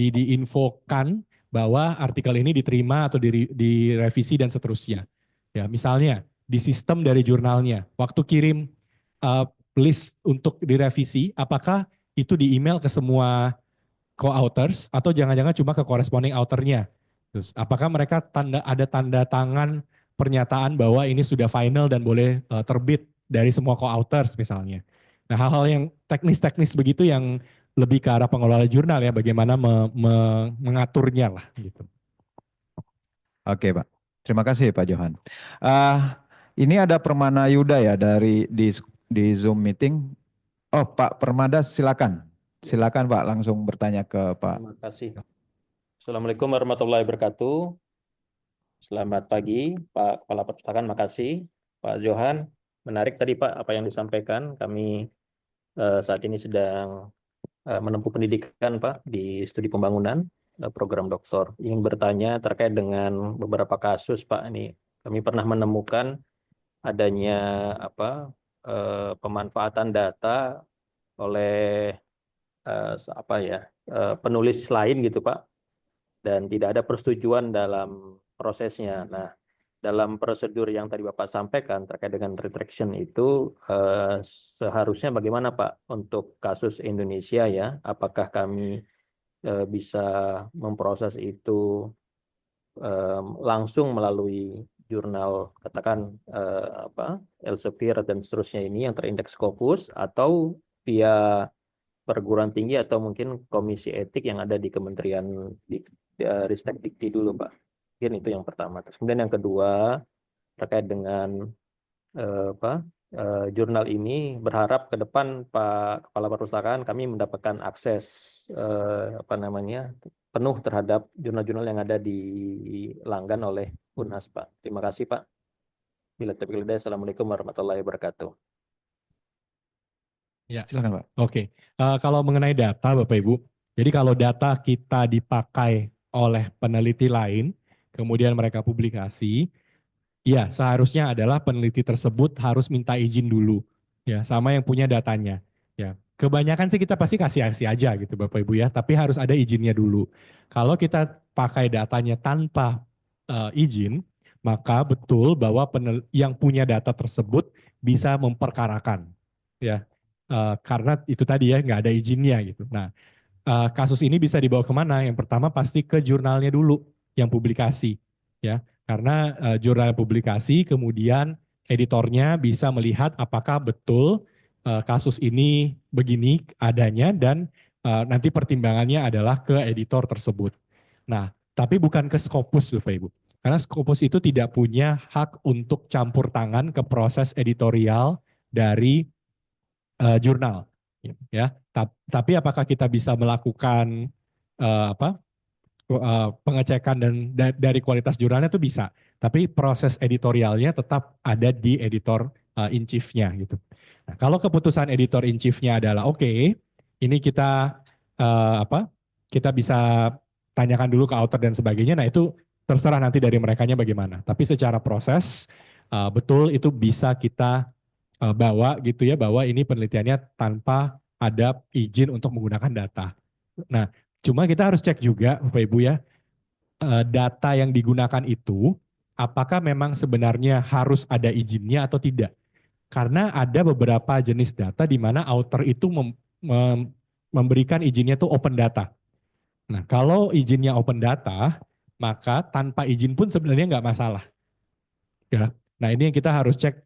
diinfokan bahwa artikel ini diterima atau direvisi dan seterusnya. Ya, misalnya di sistem dari jurnalnya, waktu kirim list untuk direvisi, apakah itu di email ke semua co-authors atau jangan-jangan cuma ke corresponding authornya? Terus, apakah mereka ada tanda tangan pernyataan bahwa ini sudah final dan boleh terbit dari semua co-authors misalnya? Nah, hal-hal yang teknis-teknis begitu yang lebih ke arah pengelola jurnal ya, bagaimana mengaturnya lah gitu. Oke, Pak. Terima kasih Pak Johan. Ini ada Permana Yuda ya di Zoom meeting. Oh, Pak Permada silakan. Silakan Pak langsung bertanya ke Pak. Terima kasih. Assalamualaikum warahmatullahi wabarakatuh. Selamat pagi Pak Kepala Perpustakaan, makasih. Pak Johan, menarik tadi Pak apa yang disampaikan. Kami saat ini sedang menempuh pendidikan Pak di studi pembangunan program doktor. Ingin bertanya terkait dengan beberapa kasus Pak. Ini kami pernah menemukan adanya pemanfaatan data oleh penulis lain gitu Pak, dan tidak ada persetujuan dalam prosesnya. Nah, dalam prosedur yang tadi Bapak sampaikan terkait dengan retraction itu seharusnya bagaimana Pak untuk kasus Indonesia ya? Apakah kami bisa memproses itu langsung melalui jurnal katakan Elsevier dan seterusnya ini yang terindeks Scopus, atau via perguruan tinggi atau mungkin komisi etik yang ada di Kementerian Ristek Dikti dulu Pak. Mungkin itu yang pertama. Terus kemudian yang kedua terkait dengan jurnal ini, berharap ke depan Pak Kepala Perpustakaan kami mendapatkan akses penuh terhadap jurnal-jurnal yang ada di langgan oleh Unhas Pak. Terima kasih Pak. Bila taufiq wal hidayah. Assalamualaikum warahmatullahi wabarakatuh. Ya, Silakan Pak. Oke. Kalau mengenai data Bapak Ibu, jadi kalau data kita dipakai oleh peneliti lain, kemudian mereka publikasi, ya seharusnya adalah peneliti tersebut harus minta izin dulu, ya sama yang punya datanya. Ya, kebanyakan sih kita pasti kasih aja gitu Bapak Ibu ya, tapi harus ada izinnya dulu. Kalau kita pakai datanya tanpa izin, maka betul bahwa yang punya data tersebut bisa memperkarakan, ya. Karena itu tadi ya nggak ada izinnya gitu. Nah, kasus ini bisa dibawa kemana? Yang pertama pasti ke jurnalnya dulu yang publikasi, ya. Karena jurnal publikasi kemudian editornya bisa melihat apakah betul kasus ini begini adanya dan nanti pertimbangannya adalah ke editor tersebut. Nah, Tapi bukan ke Scopus Bapak Ibu. Karena Scopus itu tidak punya hak untuk campur tangan ke proses editorial dari jurnal. Ya, tapi apakah kita bisa melakukan pengecekan dan dari kualitas jurnalnya itu bisa, tapi proses editorialnya tetap ada di editor in chief-nya gitu. Nah, kalau keputusan editor in chief-nya adalah oke, ini kita kita bisa tanyakan dulu ke author dan sebagainya. Nah, itu terserah nanti dari merekanya bagaimana. Tapi secara proses betul itu bisa kita bawa gitu ya, bahwa ini penelitiannya tanpa ada izin untuk menggunakan data. Nah, cuma kita harus cek juga Bapak Ibu ya, data yang digunakan itu apakah memang sebenarnya harus ada izinnya atau tidak. Karena ada beberapa jenis data di mana author itu memberikan izinnya itu open data. Nah, kalau izinnya open data, maka tanpa izin pun sebenarnya nggak masalah. Ya. Nah, ini yang kita harus cek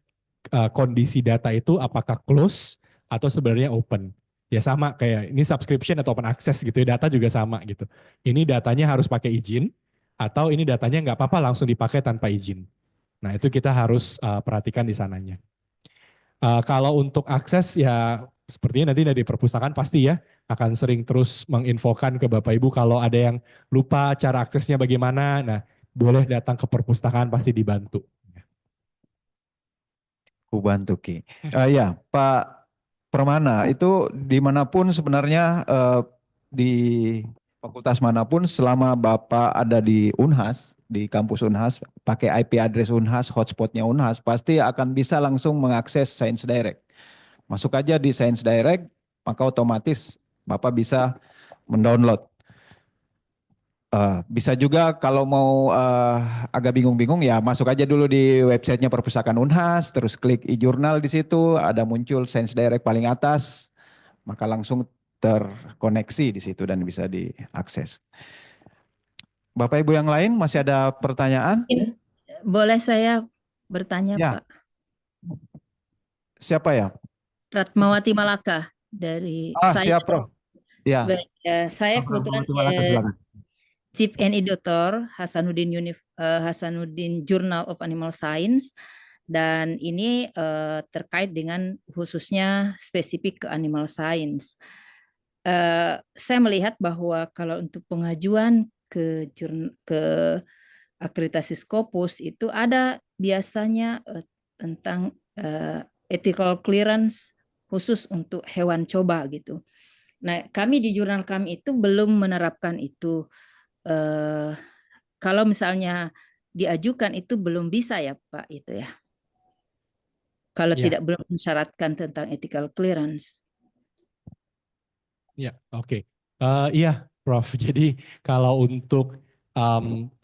kondisi data itu apakah close atau sebenarnya open. Ya sama kayak ini subscription atau open access gitu ya, data juga sama gitu. Ini datanya harus pakai izin atau ini datanya nggak apa-apa langsung dipakai tanpa izin. Nah itu kita harus perhatikan di sananya. Kalau untuk akses ya sepertinya nanti dari perpustakaan pasti ya akan sering terus menginfokan ke Bapak Ibu kalau ada yang lupa cara aksesnya bagaimana. Nah boleh datang ke perpustakaan pasti dibantu. Ku bantu Ki. Ya, Pak Permana, itu dimanapun sebenarnya di fakultas manapun selama Bapak ada di Unhas, di kampus Unhas, pakai IP address Unhas, hotspotnya Unhas, pasti akan bisa langsung mengakses Science Direct. Masuk aja di Science Direct, maka otomatis Bapak bisa mendownload. Bisa juga kalau mau agak bingung-bingung ya masuk aja dulu di websitenya Perpustakaan Unhas, terus klik e-jurnal di situ, ada muncul Science Direct paling atas, maka langsung terkoneksi di situ dan bisa diakses. Bapak Ibu yang lain masih ada pertanyaan? Boleh saya bertanya, Ya. Pak? Siapa ya? Ratmawati Malaka dari Siap, Prof. Ya. Baik, saya kebetulan silakan. Chief and Editor Hasanuddin Journal of Animal Science, dan ini terkait dengan khususnya spesifik ke animal science. Saya melihat bahwa kalau untuk pengajuan ke akreditasi Scopus itu ada biasanya tentang ethical clearance khusus untuk hewan coba gitu. Nah, kami di jurnal kami itu belum menerapkan itu. Kalau misalnya diajukan itu belum bisa ya Pak itu ya. Kalau tidak belum mensyaratkan tentang ethical clearance. Ya, oke. Iya, Prof. Jadi kalau untuk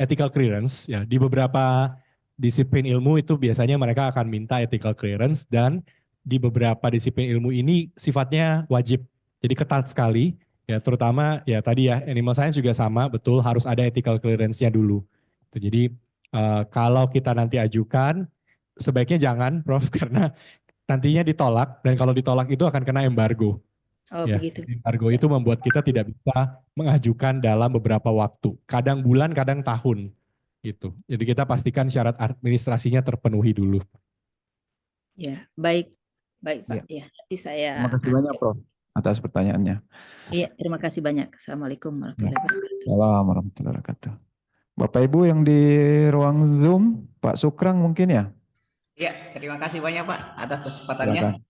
ethical clearance ya di beberapa disiplin ilmu itu biasanya mereka akan minta ethical clearance, dan di beberapa disiplin ilmu ini sifatnya wajib. Jadi ketat sekali ya, terutama ya tadi ya animal science juga sama, betul harus ada ethical clearance-nya dulu. Jadi kalau kita nanti ajukan sebaiknya jangan Prof karena nantinya ditolak, dan kalau ditolak itu akan kena embargo. Oh, ya, begitu. embargo itu membuat kita tidak bisa mengajukan dalam beberapa waktu, kadang bulan, kadang tahun, gitu. Jadi kita pastikan syarat administrasinya terpenuhi dulu. Ya, baik, baik Pak. Ya, nanti saya. Terima kasih banyak, Prof, atas pertanyaannya. Iya, terima kasih banyak. Assalamualaikum warahmatullahi wabarakatuh. Assalamualaikum warahmatullahi wabarakatuh. Bapak Ibu yang di ruang Zoom, Pak Sukrang mungkin ya? Ya, terima kasih banyak Pak atas kesempatannya. Silakan.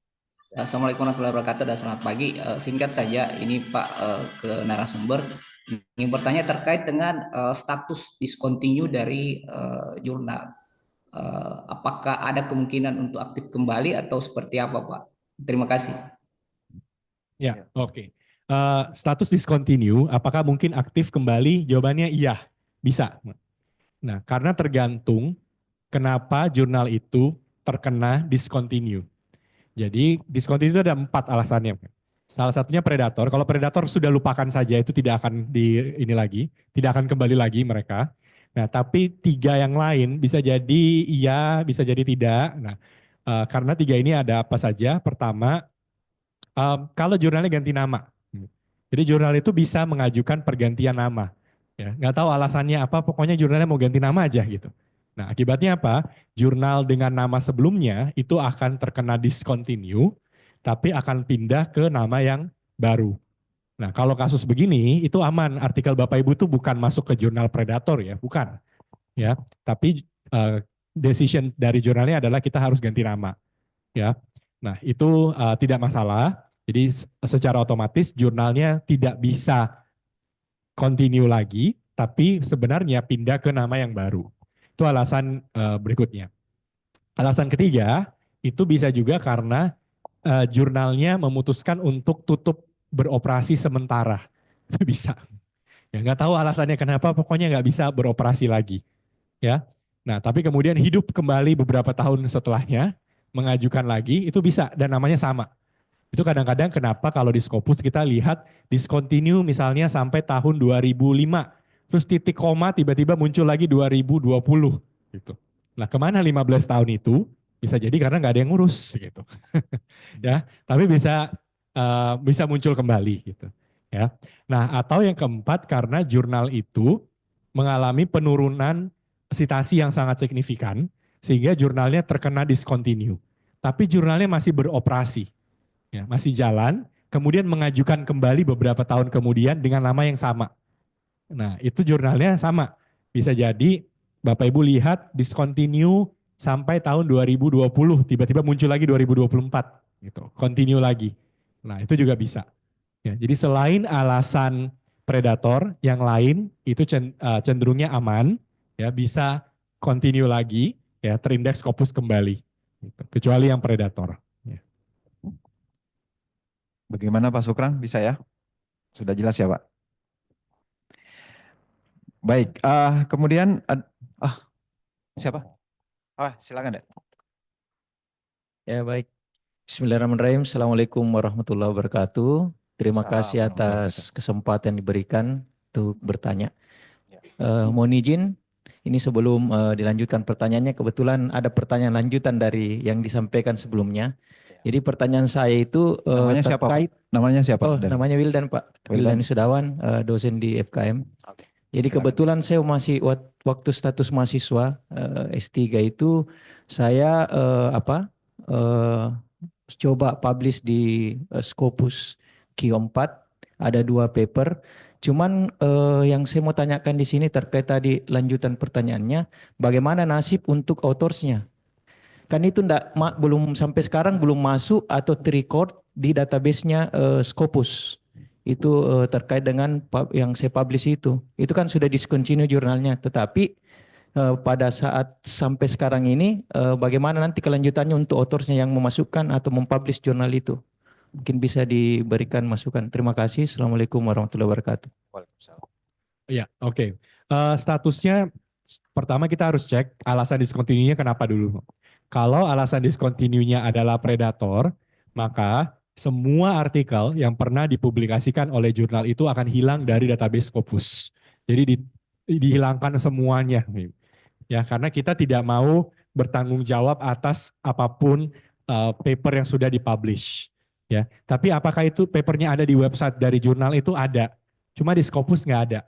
Assalamualaikum warahmatullahi wabarakatuh dan selamat pagi. Singkat saja, ini Pak ke narasumber ingin bertanya terkait dengan status discontinue dari jurnal. Apakah ada kemungkinan untuk aktif kembali atau seperti apa Pak? Terima kasih. Ya, oke. Status discontinue, apakah mungkin aktif kembali? Jawabannya iya, bisa. Nah, karena tergantung kenapa jurnal itu terkena discontinue. Jadi discontinue itu ada 4 alasannya. Salah satunya predator. Kalau predator sudah lupakan saja, itu tidak akan tidak akan kembali lagi mereka. Nah, tapi 3 yang lain bisa jadi iya, bisa jadi tidak. Nah, karena 3 ini ada apa saja? Pertama, kalau jurnalnya ganti nama. Jadi jurnal itu bisa mengajukan pergantian nama. Ya, nggak tahu alasannya apa, pokoknya jurnalnya mau ganti nama aja gitu. Nah, akibatnya apa? Jurnal dengan nama sebelumnya itu akan terkena discontinue, tapi akan pindah ke nama yang baru. Nah, kalau kasus begini itu aman. Artikel Bapak Ibu itu bukan masuk ke jurnal predator ya, bukan. Ya, tapi decision dari jurnalnya adalah kita harus ganti nama. Ya, nah itu tidak masalah. Jadi secara otomatis jurnalnya tidak bisa continue lagi, tapi sebenarnya pindah ke nama yang baru. Itu alasan berikutnya. Alasan ketiga, itu bisa juga karena jurnalnya memutuskan untuk tutup beroperasi sementara. Itu bisa. Ya nggak tahu alasannya kenapa, pokoknya nggak bisa beroperasi lagi. Ya. Nah, tapi kemudian hidup kembali beberapa tahun setelahnya, mengajukan lagi, itu bisa dan namanya sama. Itu kadang-kadang kenapa kalau di Scopus kita lihat discontinue misalnya sampai tahun 2005. Terus titik koma tiba-tiba muncul lagi 2020 gitu. Nah, kemana 15 tahun itu? Bisa jadi karena nggak ada yang ngurus gitu. Ya, tapi bisa muncul kembali gitu. Ya. Nah, atau yang keempat karena jurnal itu mengalami penurunan sitasi yang sangat signifikan sehingga jurnalnya terkena discontinue. Tapi jurnalnya masih beroperasi. Ya, masih jalan, kemudian mengajukan kembali beberapa tahun kemudian dengan nama yang sama. Nah, itu jurnalnya sama. Bisa jadi Bapak Ibu lihat discontinue sampai tahun 2020, tiba-tiba muncul lagi 2024 gitu. Continue lagi. Nah, itu juga bisa. Ya, jadi selain alasan predator, yang lain itu cenderungnya aman, ya bisa continue lagi, ya terindeks Scopus kembali. Gitu. Kecuali yang predator. Ya. Bagaimana Pak Sukrang? Bisa ya? Sudah jelas ya Pak? Baik, kemudian siapa? Silakan deh. Ya baik. Bismillahirrahmanirrahim. Assalamualaikum warahmatullahi wabarakatuh. Terima kasih atas kesempatan diberikan untuk bertanya. Mohon izin, ini sebelum dilanjutkan pertanyaannya, kebetulan ada pertanyaan lanjutan dari yang disampaikan sebelumnya. Jadi pertanyaan saya itu Namanya siapa, Pak? terkait. Namanya siapa? Oh, namanya Wildan Pak. Wildan Sudawan, dosen di FKM. Jadi kebetulan saya masih waktu status mahasiswa S3 itu saya coba publish di Scopus Q4, ada 2 paper. Cuman yang saya mau tanyakan di sini terkait tadi lanjutan pertanyaannya, bagaimana nasib untuk autorsnya? Kan itu belum sampai sekarang belum masuk atau terrecord di database-nya Scopus. Itu terkait dengan yang saya publish itu. Itu kan sudah discontinue jurnalnya, tetapi pada saat sampai sekarang ini bagaimana nanti kelanjutannya untuk autorsnya yang memasukkan atau mempublish jurnal itu? Mungkin bisa diberikan masukan. Terima kasih. Assalamualaikum warahmatullahi wabarakatuh. Ya, oke. Statusnya pertama kita harus cek alasan discontinue-nya kenapa dulu. Kalau alasan discontinue-nya adalah predator, maka semua artikel yang pernah dipublikasikan oleh jurnal itu akan hilang dari database Scopus. Jadi dihilangkan semuanya. Ya, karena kita tidak mau bertanggung jawab atas apapun paper yang sudah dipublish. Ya, tapi apakah itu papernya ada di website dari jurnal itu ada, cuma di Scopus nggak ada.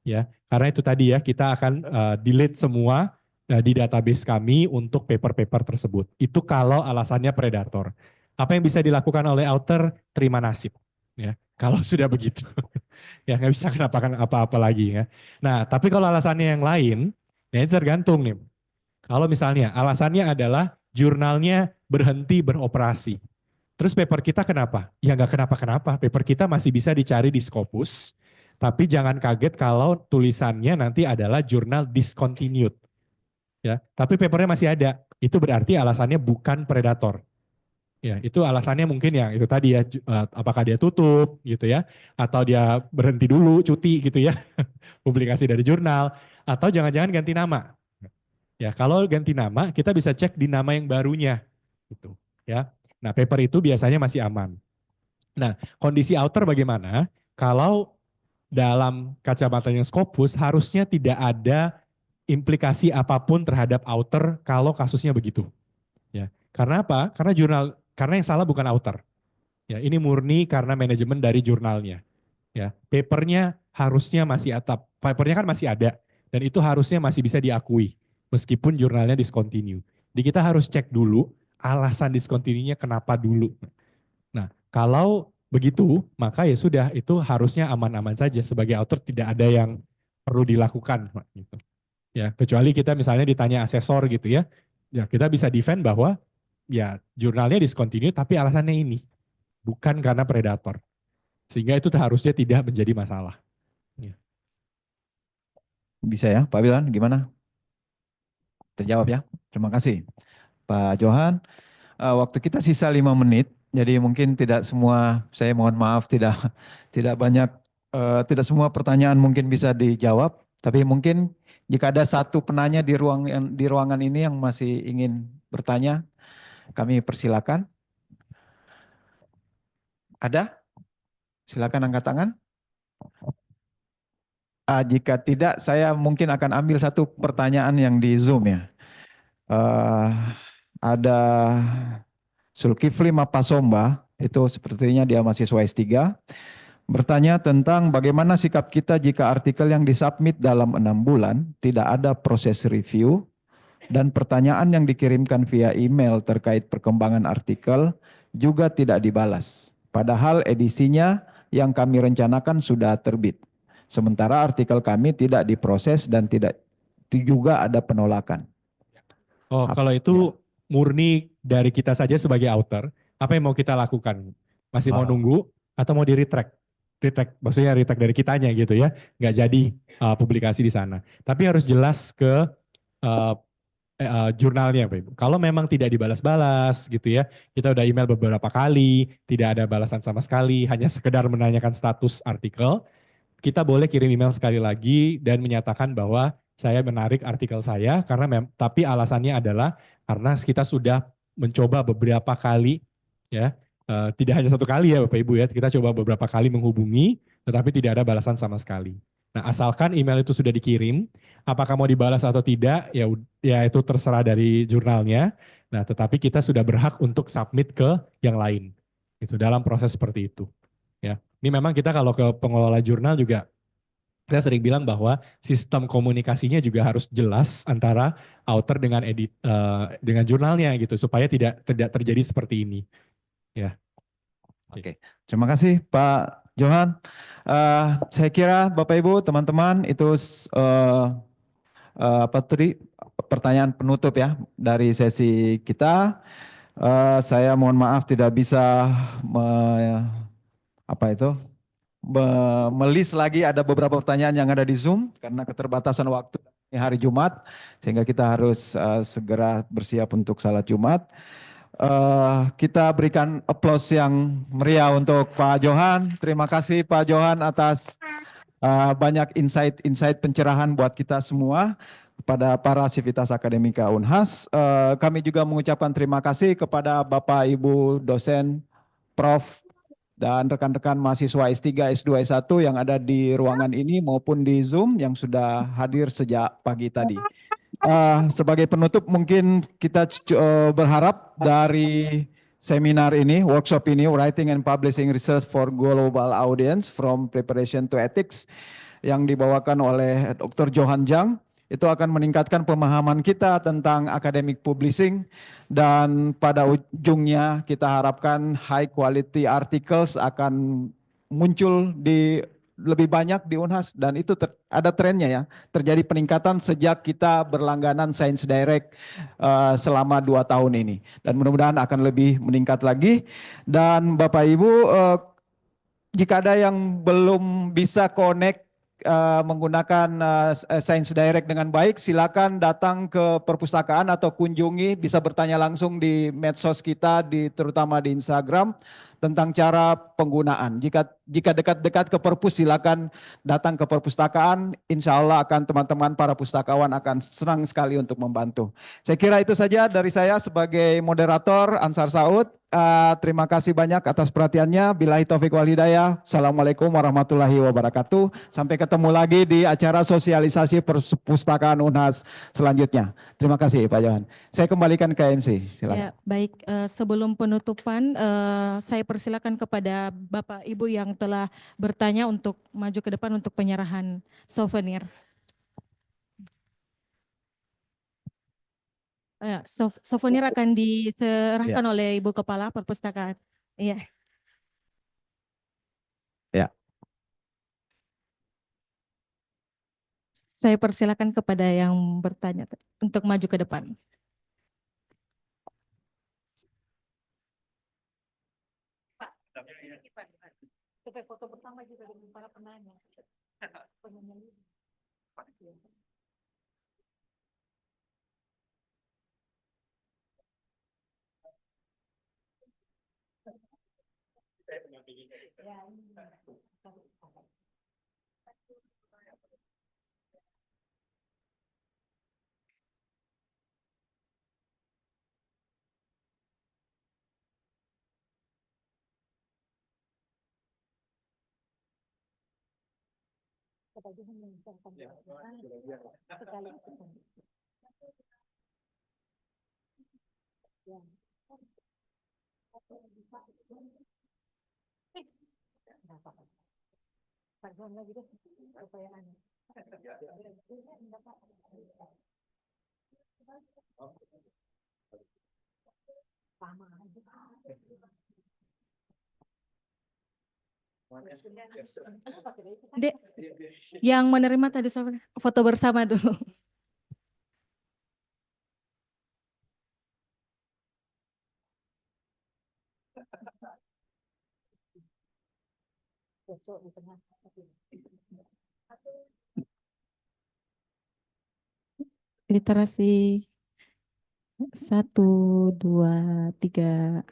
Ya, karena itu tadi ya kita akan delete semua di database kami untuk paper-paper tersebut. Itu kalau alasannya predator. Apa yang bisa dilakukan oleh author? Terima nasib. Ya, kalau sudah begitu, ya nggak bisa kenapakan apa-apa lagi ya. Nah, tapi kalau alasannya yang lain, ya itu tergantung nih. Kalau misalnya alasannya adalah jurnalnya berhenti beroperasi. Terus paper kita kenapa? Ya nggak kenapa-kenapa. Paper kita masih bisa dicari di Scopus. Tapi jangan kaget kalau tulisannya nanti adalah jurnal discontinued. Ya, tapi papernya masih ada. Itu berarti alasannya bukan predator. Ya, itu alasannya mungkin yang itu tadi ya, apakah dia tutup gitu ya, atau dia berhenti dulu cuti gitu ya, publikasi dari jurnal, atau jangan-jangan ganti nama. Ya, kalau ganti nama kita bisa cek di nama yang barunya gitu ya. Nah, paper itu biasanya masih aman. Nah, kondisi author bagaimana? Kalau dalam kacamatanya Scopus harusnya tidak ada implikasi apapun terhadap author kalau kasusnya begitu. Ya, karena apa? Karena yang salah bukan author. Ya, ini murni karena manajemen dari jurnalnya. Ya, papernya harusnya masih atap, papernya kan masih ada dan itu harusnya masih bisa diakui meskipun jurnalnya discontinue. Jadi kita harus cek dulu alasan discontinue-nya kenapa dulu. Nah, kalau begitu maka ya sudah itu harusnya aman-aman saja sebagai author tidak ada yang perlu dilakukan gitu. Ya, kecuali kita misalnya ditanya asesor gitu ya. Ya, kita bisa defend bahwa ya jurnalnya discontinue tapi alasannya ini bukan karena predator. Sehingga itu harusnya tidak menjadi masalah. Bisa ya, Pak Wilhan, gimana? Terjawab ya. Terima kasih, Pak Johan. Waktu kita sisa 5 menit, jadi mungkin tidak semua, saya mohon maaf tidak banyak, tidak semua pertanyaan mungkin bisa dijawab. Tapi mungkin jika ada satu penanya di ruangan ini yang masih ingin bertanya, kami persilakan. Ada? Silakan angkat tangan. Jika tidak, saya mungkin akan ambil satu pertanyaan yang di Zoom ya. Ada Zulkifli Mapasomba, itu sepertinya dia mahasiswa S3, bertanya tentang bagaimana sikap kita jika artikel yang disubmit dalam 6 bulan tidak ada proses review dan pertanyaan yang dikirimkan via email terkait perkembangan artikel juga tidak dibalas. Padahal edisinya yang kami rencanakan sudah terbit. Sementara artikel kami tidak diproses dan tidak juga ada penolakan. Oh, kalau itu murni dari kita saja sebagai author, apa yang mau kita lakukan? Masih mau nunggu atau mau di-retract? Retract, maksudnya retract dari kitanya gitu ya, nggak jadi publikasi di sana. Tapi harus jelas ke jurnalnya Pak Ibu. Kalau memang tidak dibalas-balas gitu ya, kita udah email beberapa kali, tidak ada balasan sama sekali, hanya sekedar menanyakan status artikel, kita boleh kirim email sekali lagi dan menyatakan bahwa saya menarik artikel saya karena tapi alasannya adalah karena kita sudah mencoba beberapa kali ya, tidak hanya satu kali ya Bapak Ibu ya, kita coba beberapa kali menghubungi tetapi tidak ada balasan sama sekali. Nah, asalkan email itu sudah dikirim, apakah mau dibalas atau tidak ya itu terserah dari jurnalnya. Nah, tetapi kita sudah berhak untuk submit ke yang lain. Itu dalam proses seperti itu. Ya, ini memang kita kalau ke pengelola jurnal juga kita sering bilang bahwa sistem komunikasinya juga harus jelas antara author dengan dengan jurnalnya gitu supaya tidak terjadi seperti ini. Ya. Oke, terima kasih Pak Johan. Saya kira Bapak Ibu teman-teman itu apa tadi pertanyaan penutup ya dari sesi kita. Saya mohon maaf tidak bisa melis lagi ada beberapa pertanyaan yang ada di Zoom karena keterbatasan waktu hari Jumat sehingga kita harus segera bersiap untuk salat Jumat. Kita berikan aplaus yang meriah untuk Pak Johan. Terima kasih Pak Johan atas banyak insight pencerahan buat kita semua kepada para sivitas akademika Unhas. Kami juga mengucapkan terima kasih kepada Bapak Ibu dosen, Prof dan rekan-rekan mahasiswa S3, S2, S1 yang ada di ruangan ini maupun di Zoom yang sudah hadir sejak pagi tadi. Sebagai penutup mungkin kita berharap dari seminar ini, workshop ini, Writing and Publishing Research for Global Audience from Preparation to Ethics yang dibawakan oleh Dr. Johan Jang, itu akan meningkatkan pemahaman kita tentang academic publishing dan pada ujungnya kita harapkan high quality articles akan muncul di lebih banyak di Unhas dan itu ada trennya ya, terjadi peningkatan sejak kita berlangganan Science Direct selama 2 tahun ini dan mudah-mudahan akan lebih meningkat lagi. Dan Bapak Ibu jika ada yang belum bisa connect menggunakan Science Direct dengan baik, silakan datang ke perpustakaan atau kunjungi, bisa bertanya langsung di medsos kita, terutama di Instagram tentang cara penggunaan. Jika dekat-dekat ke perpus, silakan datang ke perpustakaan. Insya Allah akan teman-teman para pustakawan akan senang sekali untuk membantu. Saya kira itu saja dari saya sebagai moderator Ansar Saud. Terima kasih banyak atas perhatiannya. Billahi taufiq wal hidayah. Assalamualaikum warahmatullahi wabarakatuh. Sampai ketemu lagi di acara sosialisasi perpustakaan Unhas selanjutnya. Terima kasih Pak Johan. Saya kembalikan ke MC. Silakan. Ya, baik. Sebelum penutupan, saya persilakan kepada Bapak Ibu yang telah bertanya untuk maju ke depan untuk penyerahan souvenir. Souvenir akan diserahkan oleh Ibu Kepala Perpustakaan. Iya. Ya. Saya persilakan kepada yang bertanya untuk maju ke depan. Foto bersama juga dengan para penanya. Dek, yang menerima tadi foto bersama dulu. Literasi 1, 2, 3.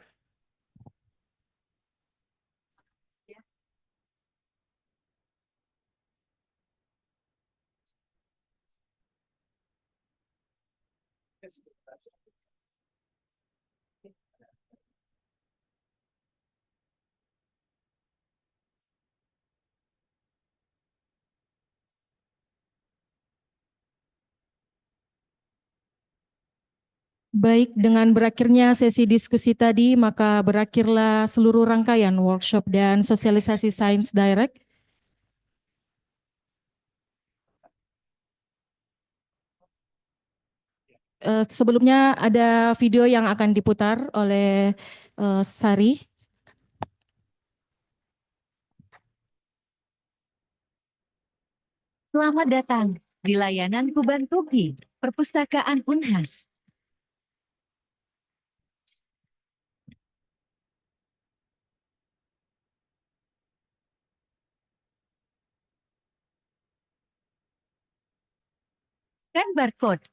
Baik, dengan berakhirnya sesi diskusi tadi, maka berakhirlah seluruh rangkaian workshop dan sosialisasi Sains Direct. Sebelumnya ada video yang akan diputar oleh Sari. Selamat datang di layanan Kuban Tubi, Perpustakaan Unhas. Scan barcode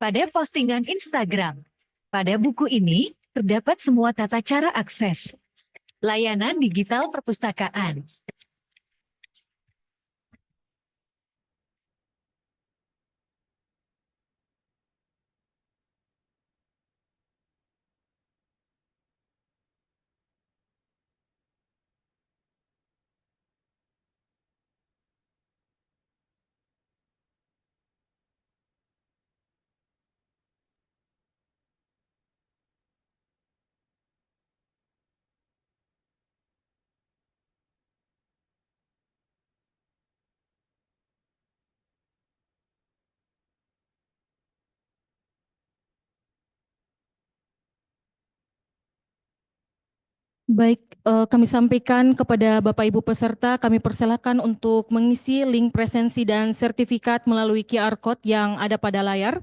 pada postingan Instagram. Pada buku ini terdapat semua tata cara akses. Layanan digital perpustakaan. Baik, kami sampaikan kepada Bapak Ibu peserta, kami persilakan untuk mengisi link presensi dan sertifikat melalui QR Code yang ada pada layar.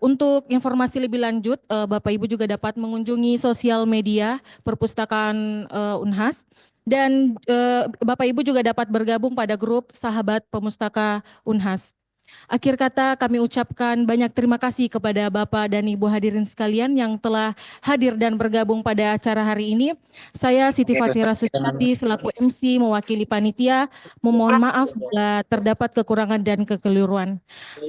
Untuk informasi lebih lanjut, Bapak Ibu juga dapat mengunjungi sosial media Perpustakaan Unhas dan Bapak Ibu juga dapat bergabung pada grup Sahabat Pemustaka Unhas. Akhir kata kami ucapkan banyak terima kasih kepada Bapak dan Ibu hadirin sekalian yang telah hadir dan bergabung pada acara hari ini. Saya Siti Fatira Suciati selaku MC mewakili panitia memohon maaf bila terdapat kekurangan dan kekeliruan.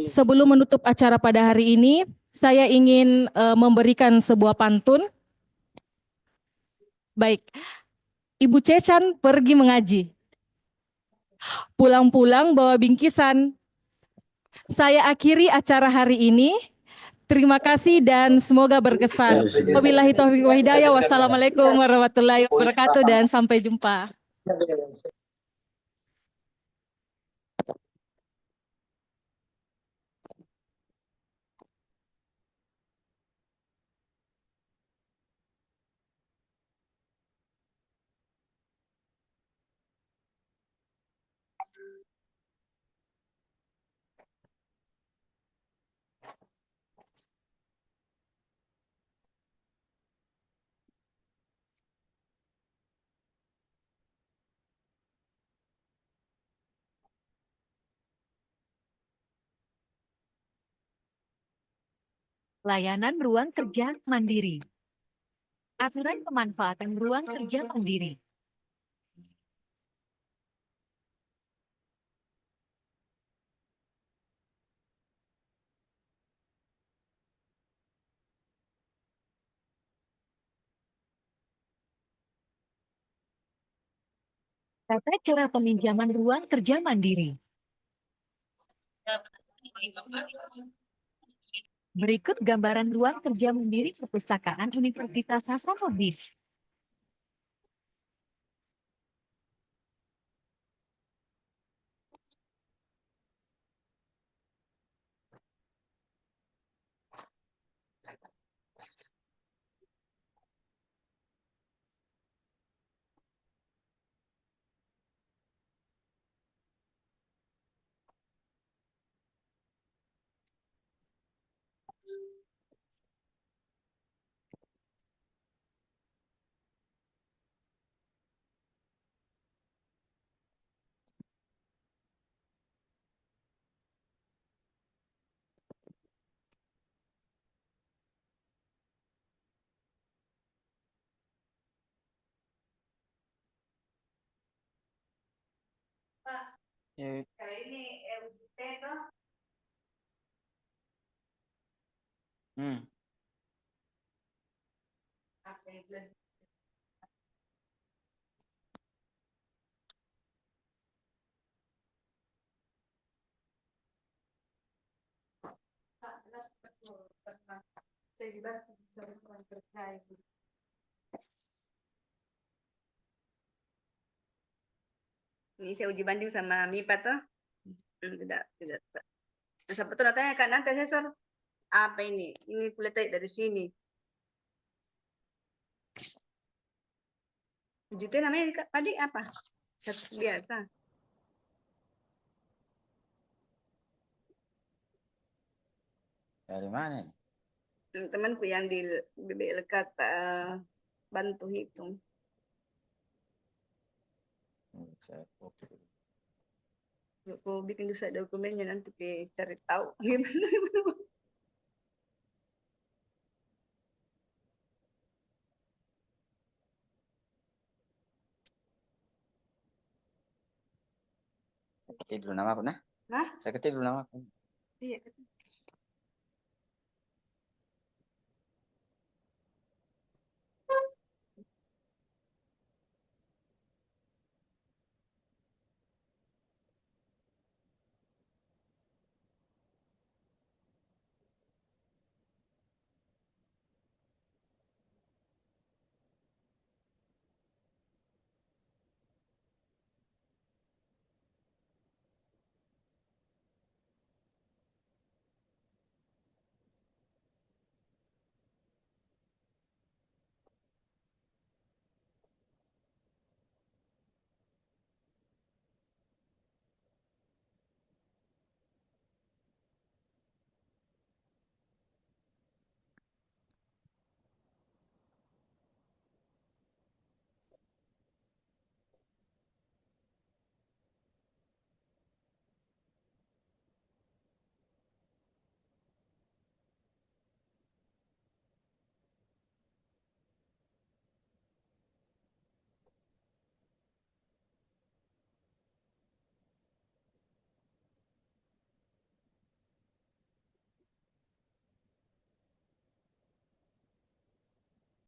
Sebelum menutup acara pada hari ini, saya ingin memberikan sebuah pantun. Baik, Ibu Cecan pergi mengaji. Pulang-pulang bawa bingkisan. Saya akhiri acara hari ini. Terima kasih dan semoga berkesan. Wabillahi taufiq wa hidayah. Wassalamualaikum warahmatullahi wabarakatuh dan sampai jumpa. Layanan ruang kerja mandiri. Aturan pemanfaatan ruang kerja mandiri. Tata cara peminjaman ruang kerja mandiri. Berikut gambaran ruang kerja mandiri Perpustakaan Universitas Hasanuddin. Ini saya uji banding sama MIPA tuh. Tidak. Nah, siapa tuh tanya kan nanti asesor apa ini? Ini kuliah dari sini. Uji teh namanya tadi apa? Satu biasa. Dari mana? Temanku yang di BBLK bantu hitung. Aku bikin dosa dokumennya nanti cari tahu gimana. Ketik dulu nama aku nah. Hah? Saya ketik dulu nama aku. Iya.